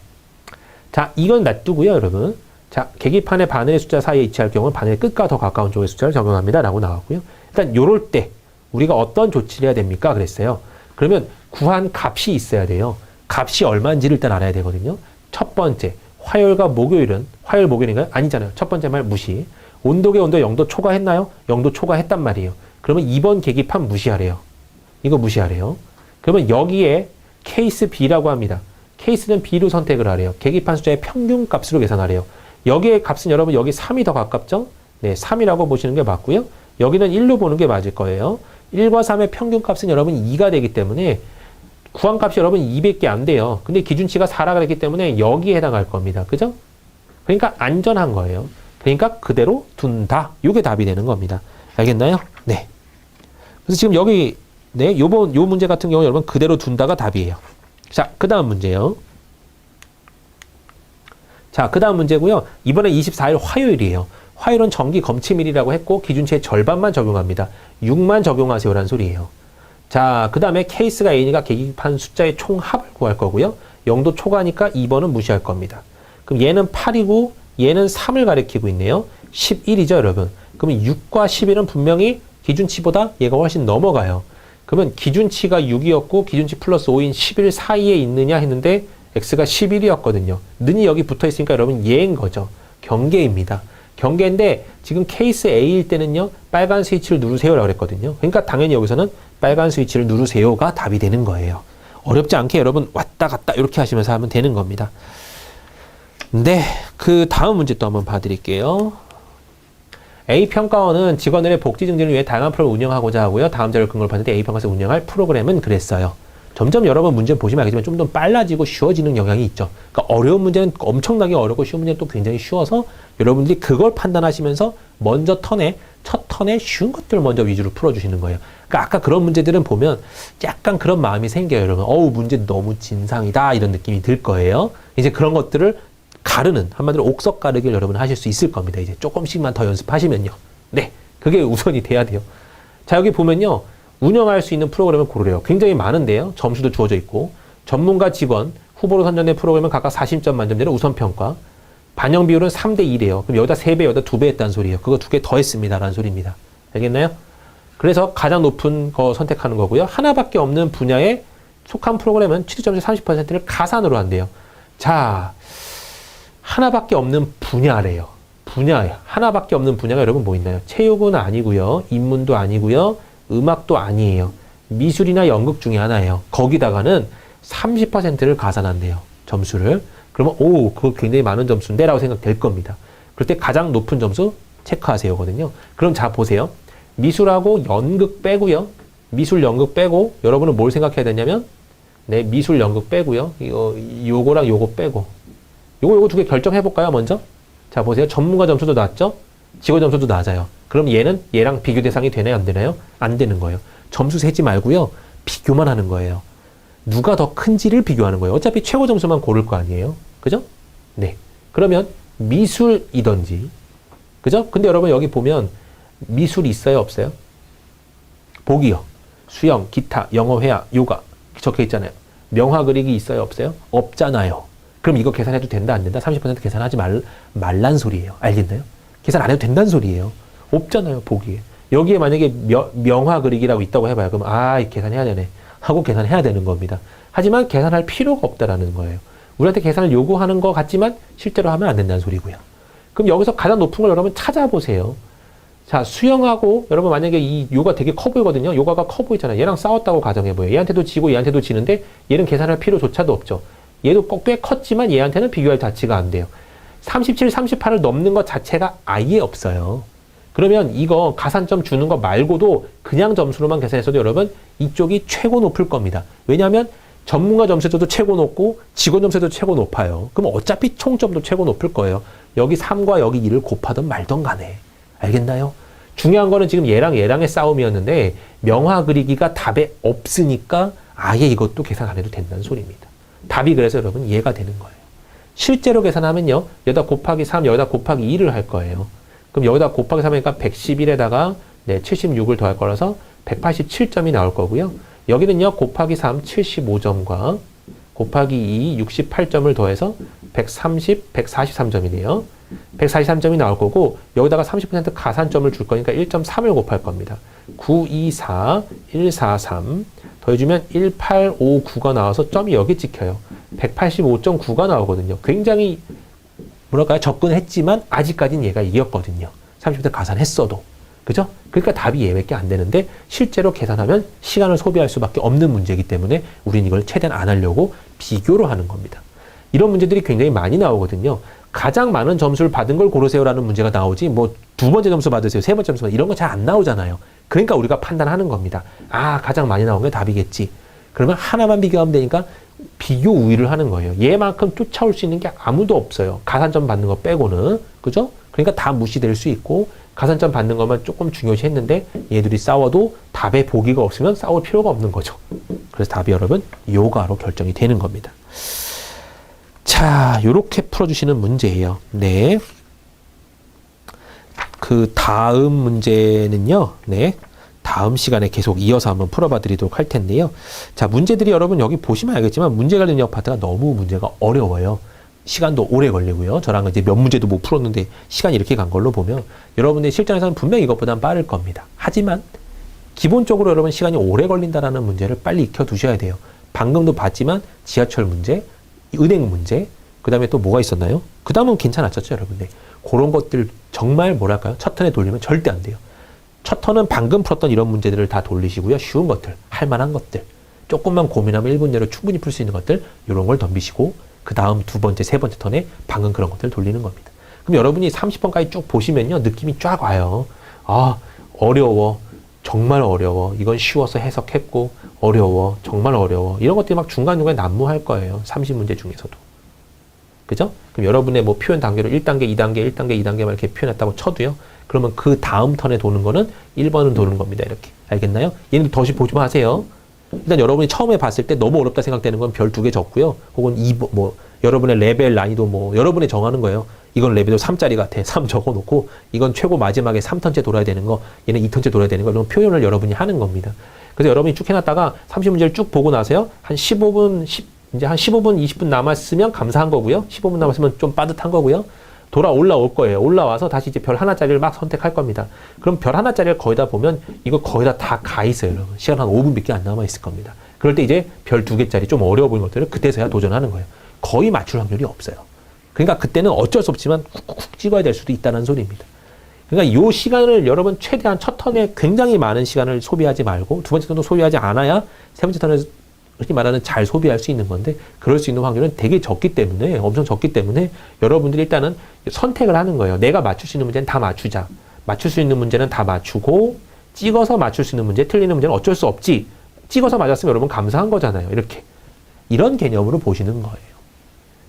자, 이건 놔두고요, 여러분. 자, 계기판의 바늘의 숫자 사이에 위치할 경우는 바늘의 끝과 더 가까운 쪽의 숫자를 적용합니다. 라고 나왔고요. 일단 요럴 때 우리가 어떤 조치를 해야 됩니까? 그랬어요. 그러면 구한 값이 있어야 돼요. 값이 얼마인지를 일단 알아야 되거든요. 첫 번째, 화열과 목요일은, 화열 목요일인가요? 아니잖아요. 첫 번째 말 무시. 온도계 온도 0도 초과했나요? 0도 초과했단 말이에요. 그러면 2번 계기판 무시하래요. 이거 무시하래요. 그러면 여기에 케이스 B라고 합니다. 케이스는 B로 선택을 하래요. 계기판 숫자의 평균 값으로 계산하래요. 여기의 값은 여러분 여기 3이 더 가깝죠? 네, 3이라고 보시는 게 맞고요. 여기는 1로 보는 게 맞을 거예요. 1과 3의 평균 값은 여러분 2가 되기 때문에 구한 값이 여러분 200개 안 돼요. 근데 기준치가 4라가 됐기 때문에 여기에 해당할 겁니다. 그죠? 그러니까 안전한 거예요. 그러니까 그대로 둔다. 요게 답이 되는 겁니다. 알겠나요? 네. 그래서 지금 여기 네, 요 문제 같은 경우 여러분 그대로 둔다가 답이에요. 자, 그 다음 문제요. 자, 그 다음 문제고요. 이번에 24일 화요일이에요. 화요일은 정기 검침일이라고 했고 기준치의 절반만 적용합니다. 6만 적용하세요라는 소리예요. 자, 그 다음에 케이스가 A니까 계기판 숫자의 총합을 구할 거고요. 0도 초과니까 2번은 무시할 겁니다. 그럼 얘는 8이고 얘는 3을 가리키고 있네요. 11이죠, 여러분. 그러면 6과 11은 분명히 기준치보다 얘가 훨씬 넘어가요. 그러면 기준치가 6이었고 기준치 플러스 5인 11 사이에 있느냐 했는데 x가 11이었거든요. 는이 여기 붙어 있으니까 여러분 얘인 거죠. 경계입니다. 경계인데 지금 케이스 A일 때는요. 빨간 스위치를 누르세요라고 그랬거든요. 그러니까 당연히 여기서는 빨간 스위치를 누르세요가 답이 되는 거예요. 어렵지 않게 여러분 왔다 갔다 이렇게 하시면서 하면 되는 겁니다. 네, 그 다음 문제 또 한번 봐드릴게요. A평가원은 직원들의 복지 증진을 위해 다양한 프로그램을 운영하고자 하고요. 다음 자료를 근거로 봤을 때 A평가에서 운영할 프로그램은 그랬어요. 점점 여러분 문제 보시면 알겠지만 좀 더 빨라지고 쉬워지는 영향이 있죠. 그러니까 어려운 문제는 엄청나게 어렵고 쉬운 문제는 또 굉장히 쉬워서 여러분들이 그걸 판단하시면서 먼저 첫 턴에 쉬운 것들을 먼저 위주로 풀어주시는 거예요. 그러니까 아까 그런 문제들은 보면 약간 그런 마음이 생겨요, 여러분. 문제 너무 진상이다 이런 느낌이 들 거예요. 이제 그런 것들을 가르는, 한마디로 옥석 가르기를 여러분 하실 수 있을 겁니다. 이제 조금씩만 더 연습하시면요. 네, 그게 우선이 돼야 돼요. 자, 여기 보면요. 운영할 수 있는 프로그램을 고르래요. 굉장히 많은데요. 점수도 주어져 있고 전문가 직원, 후보로 선정된 프로그램은 각각 40점 만점대로 우선평가. 반영 비율은 3대 2래요. 그럼 여기다 3배, 여기다 2배 했다는 소리예요. 그거 2개 더 했습니다. 라는 소리입니다. 알겠나요? 그래서 가장 높은 거 선택하는 거고요. 하나밖에 없는 분야에 속한 프로그램은 취득점수 30%를 가산으로 한대요. 자, 하나밖에 없는 분야래요. 하나밖에 없는 분야가 여러분 뭐 있나요? 체육은 아니고요. 인문도 아니고요. 음악도 아니에요. 미술이나 연극 중에 하나예요. 거기다가는 30%를 가산한대요. 점수를. 그러면 그거 굉장히 많은 점수인데 라고 생각될 겁니다. 그럴 때 가장 높은 점수 체크하세요거든요. 그럼 자 보세요. 미술하고 연극 빼고요. 미술 연극 빼고 여러분은 뭘 생각해야 되냐면 네, 미술 연극 빼고요. 요거랑 요거 빼고 요거 2개 결정해 볼까요? 먼저. 자 보세요. 전문가 점수도 낮죠? 직원 점수도 낮아요. 그럼 얘랑 비교 대상이 되나요? 안 되나요? 안 되는 거예요. 점수 세지 말고요. 비교만 하는 거예요. 누가 더 큰지를 비교하는 거예요. 어차피 최고 점수만 고를 거 아니에요. 그죠? 네. 그러면 미술이든지, 그죠? 근데 여러분 여기 보면 미술이 있어요? 없어요? 보기요. 수영, 기타, 영어, 회화, 요가 적혀 있잖아요. 명화 그리기 있어요? 없어요? 없잖아요. 그럼 이거 계산해도 된다? 안 된다? 30% 계산하지 말란 소리예요. 알겠나요? 계산 안 해도 된다는 소리예요. 없잖아요, 보기에. 여기에 만약에 명화 그리기라고 있다고 해봐요. 그럼 계산해야 되네 하고 계산해야 되는 겁니다. 하지만 계산할 필요가 없다라는 거예요. 우리한테 계산을 요구하는 것 같지만 실제로 하면 안 된다는 소리고요. 그럼 여기서 가장 높은 걸 여러분 찾아보세요. 자, 수영하고 여러분 만약에 이 요가 되게 커 보이거든요. 요가가 커 보이잖아요. 얘랑 싸웠다고 가정해봐요. 얘한테도 지고 얘한테도 지는데 얘는 계산할 필요조차도 없죠. 얘도 꽤 컸지만 얘한테는 비교할 가치가 안 돼요. 37, 38을 넘는 것 자체가 아예 없어요. 그러면 이거 가산점 주는 거 말고도 그냥 점수로만 계산했어도 여러분 이쪽이 최고 높을 겁니다. 왜냐하면 전문가 점수도 최고 높고 직원 점수도 최고 높아요. 그럼 어차피 총점도 최고 높을 거예요. 여기 3과 여기 2를 곱하든 말든 간에. 알겠나요? 중요한 거는 지금 얘랑의 싸움이었는데 명화 그리기가 답에 없으니까 아예 이것도 계산 안 해도 된다는 소리입니다. 답이 그래서 여러분 이해가 되는 거예요. 실제로 계산하면요. 여기다 곱하기 3, 여기다 곱하기 2를 할 거예요. 그럼 여기다 곱하기 3이니까 111에다가 76을 더할 거라서 187점이 나올 거고요. 여기는요. 곱하기 3, 75점과 곱하기 2, 68점을 더해서 143점이네요. 143점이 나올 거고 여기다가 30% 가산점을 줄 거니까 1.3을 곱할 겁니다. 924, 143 더해주면 1859가 나와서 점이 여기 찍혀요. 185.9가 나오거든요. 굉장히 뭐랄까요? 접근했지만 아직까지는 얘가 이겼거든요. 30% 가산했어도. 그죠? 그러니까 답이 얘밖에 안 되는데 실제로 계산하면 시간을 소비할 수밖에 없는 문제이기 때문에 우리는 이걸 최대한 안 하려고 비교로 하는 겁니다. 이런 문제들이 굉장히 많이 나오거든요. 가장 많은 점수를 받은 걸 고르세요라는 문제가 나오지 뭐 두 번째 점수 받으세요, 세 번째 점수 받으세요 이런 거 잘 안 나오잖아요. 그러니까 우리가 판단하는 겁니다. 가장 많이 나온 게 답이겠지. 그러면 하나만 비교하면 되니까 비교 우위를 하는 거예요. 얘만큼 쫓아올 수 있는 게 아무도 없어요. 가산점 받는 거 빼고는. 그죠? 그러니까 다 무시될 수 있고 가산점 받는 것만 조금 중요시 했는데 얘들이 싸워도 답에 보기가 없으면 싸울 필요가 없는 거죠. 그래서 답이 여러분 요가로 결정이 되는 겁니다. 자, 요렇게 풀어주시는 문제예요. 네. 그 다음 문제는요. 네. 다음 시간에 계속 이어서 한번 풀어봐 드리도록 할 텐데요. 자, 문제들이 여러분 여기 보시면 알겠지만 문제 관련 영역 파트가 너무 문제가 어려워요. 시간도 오래 걸리고요. 저랑 이제 몇 문제도 못 풀었는데 시간이 이렇게 간 걸로 보면 여러분의 실전에서는 분명히 이것보단 빠를 겁니다. 하지만 기본적으로 여러분 시간이 오래 걸린다라는 문제를 빨리 익혀 두셔야 돼요. 방금도 봤지만 지하철 문제, 은행 문제, 그 다음에 또 뭐가 있었나요? 그 다음은 괜찮았었죠, 여러분들. 그런 것들 정말 뭐랄까요? 첫 턴에 돌리면 절대 안 돼요. 첫 턴은 방금 풀었던 이런 문제들을 다 돌리시고요. 쉬운 것들, 할 만한 것들, 조금만 고민하면 1분 내로 충분히 풀 수 있는 것들, 이런 걸 덤비시고 그 다음 두 번째, 세 번째 턴에 방금 그런 것들을 돌리는 겁니다. 그럼 여러분이 30번까지 쭉 보시면요. 느낌이 쫙 와요. 아, 어려워. 정말 어려워. 이건 쉬워서 해석했고, 어려워. 정말 어려워. 이런 것들이 막 중간중간에 난무할 거예요. 30문제 중에서도. 그죠? 그럼 여러분의 뭐 표현 단계로 1단계, 2단계, 1단계, 2단계만 이렇게 표현했다고 쳐도요. 그러면 그 다음 턴에 도는 거는 1번은 도는 겁니다. 이렇게. 알겠나요? 얘는 더시 보지 마세요. 일단 여러분이 처음에 봤을 때 너무 어렵다 생각되는 건 별 2개 적고요. 혹은 2번, 뭐, 여러분의 레벨 난이도 뭐, 여러분이 정하는 거예요. 이건 레벨도 3짜리 같아. 3 적어놓고, 이건 최고 마지막에 3턴째 돌아야 되는 거, 얘는 2턴째 돌아야 되는 거, 이런 표현을 여러분이 하는 겁니다. 그래서 여러분이 쭉 해놨다가 30문제를 쭉 보고 나서요. 한 15분, 이제 한 15분, 20분 남았으면 감사한 거고요. 15분 남았으면 좀 빠듯한 거고요. 올라올 거예요. 올라와서 다시 이제 별 하나짜리를 막 선택할 겁니다. 그럼 별 하나짜리를 거의 다 보면 이거 거의 다 가 있어요, 여러분. 시간 한 5분밖에 안 남아 있을 겁니다. 그럴 때 이제 별 2개짜리 좀 어려워 보이는 것들을 그때서야 도전하는 거예요. 거의 맞출 확률이 없어요. 그러니까 그때는 어쩔 수 없지만 쿡쿡 찍어야 될 수도 있다는 소리입니다. 그러니까 이 시간을 여러분 최대한 첫 턴에 굉장히 많은 시간을 소비하지 말고 두 번째 턴도 소비하지 않아야 세 번째 턴에 이렇게 말하는 잘 소비할 수 있는 건데 그럴 수 있는 확률은 되게 적기 때문에 엄청 적기 때문에 여러분들이 일단은 선택을 하는 거예요. 내가 맞출 수 있는 문제는 다 맞추자. 맞출 수 있는 문제는 다 맞추고 찍어서 맞출 수 있는 문제, 틀리는 문제는 어쩔 수 없지. 찍어서 맞았으면 여러분 감사한 거잖아요. 이렇게. 이런 개념으로 보시는 거예요.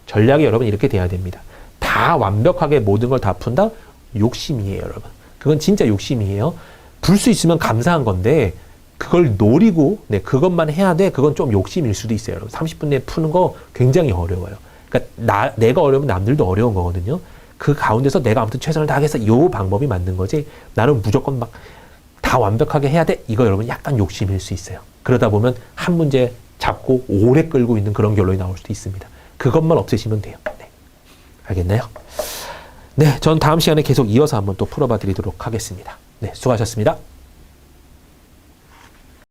전략이 여러분 이렇게 돼야 됩니다. 다 완벽하게 모든 걸 다 푼다? 욕심이에요, 여러분. 그건 진짜 욕심이에요. 풀 수 있으면 감사한 건데 그걸 노리고 그것만 해야 돼. 그건 좀 욕심일 수도 있어요. 여러분. 30분 내에 푸는 거 굉장히 어려워요. 그러니까 내가 어려우면 남들도 어려운 거거든요. 그 가운데서 내가 아무튼 최선을 다하겠어. 이 방법이 맞는 거지. 나는 무조건 막 다 완벽하게 해야 돼. 이거 여러분 약간 욕심일 수 있어요. 그러다 보면 한 문제 잡고 오래 끌고 있는 그런 결론이 나올 수도 있습니다. 그것만 없애시면 돼요. 네. 알겠나요? 네, 전 다음 시간에 계속 이어서 한번 또 풀어봐 드리도록 하겠습니다. 네, 수고하셨습니다.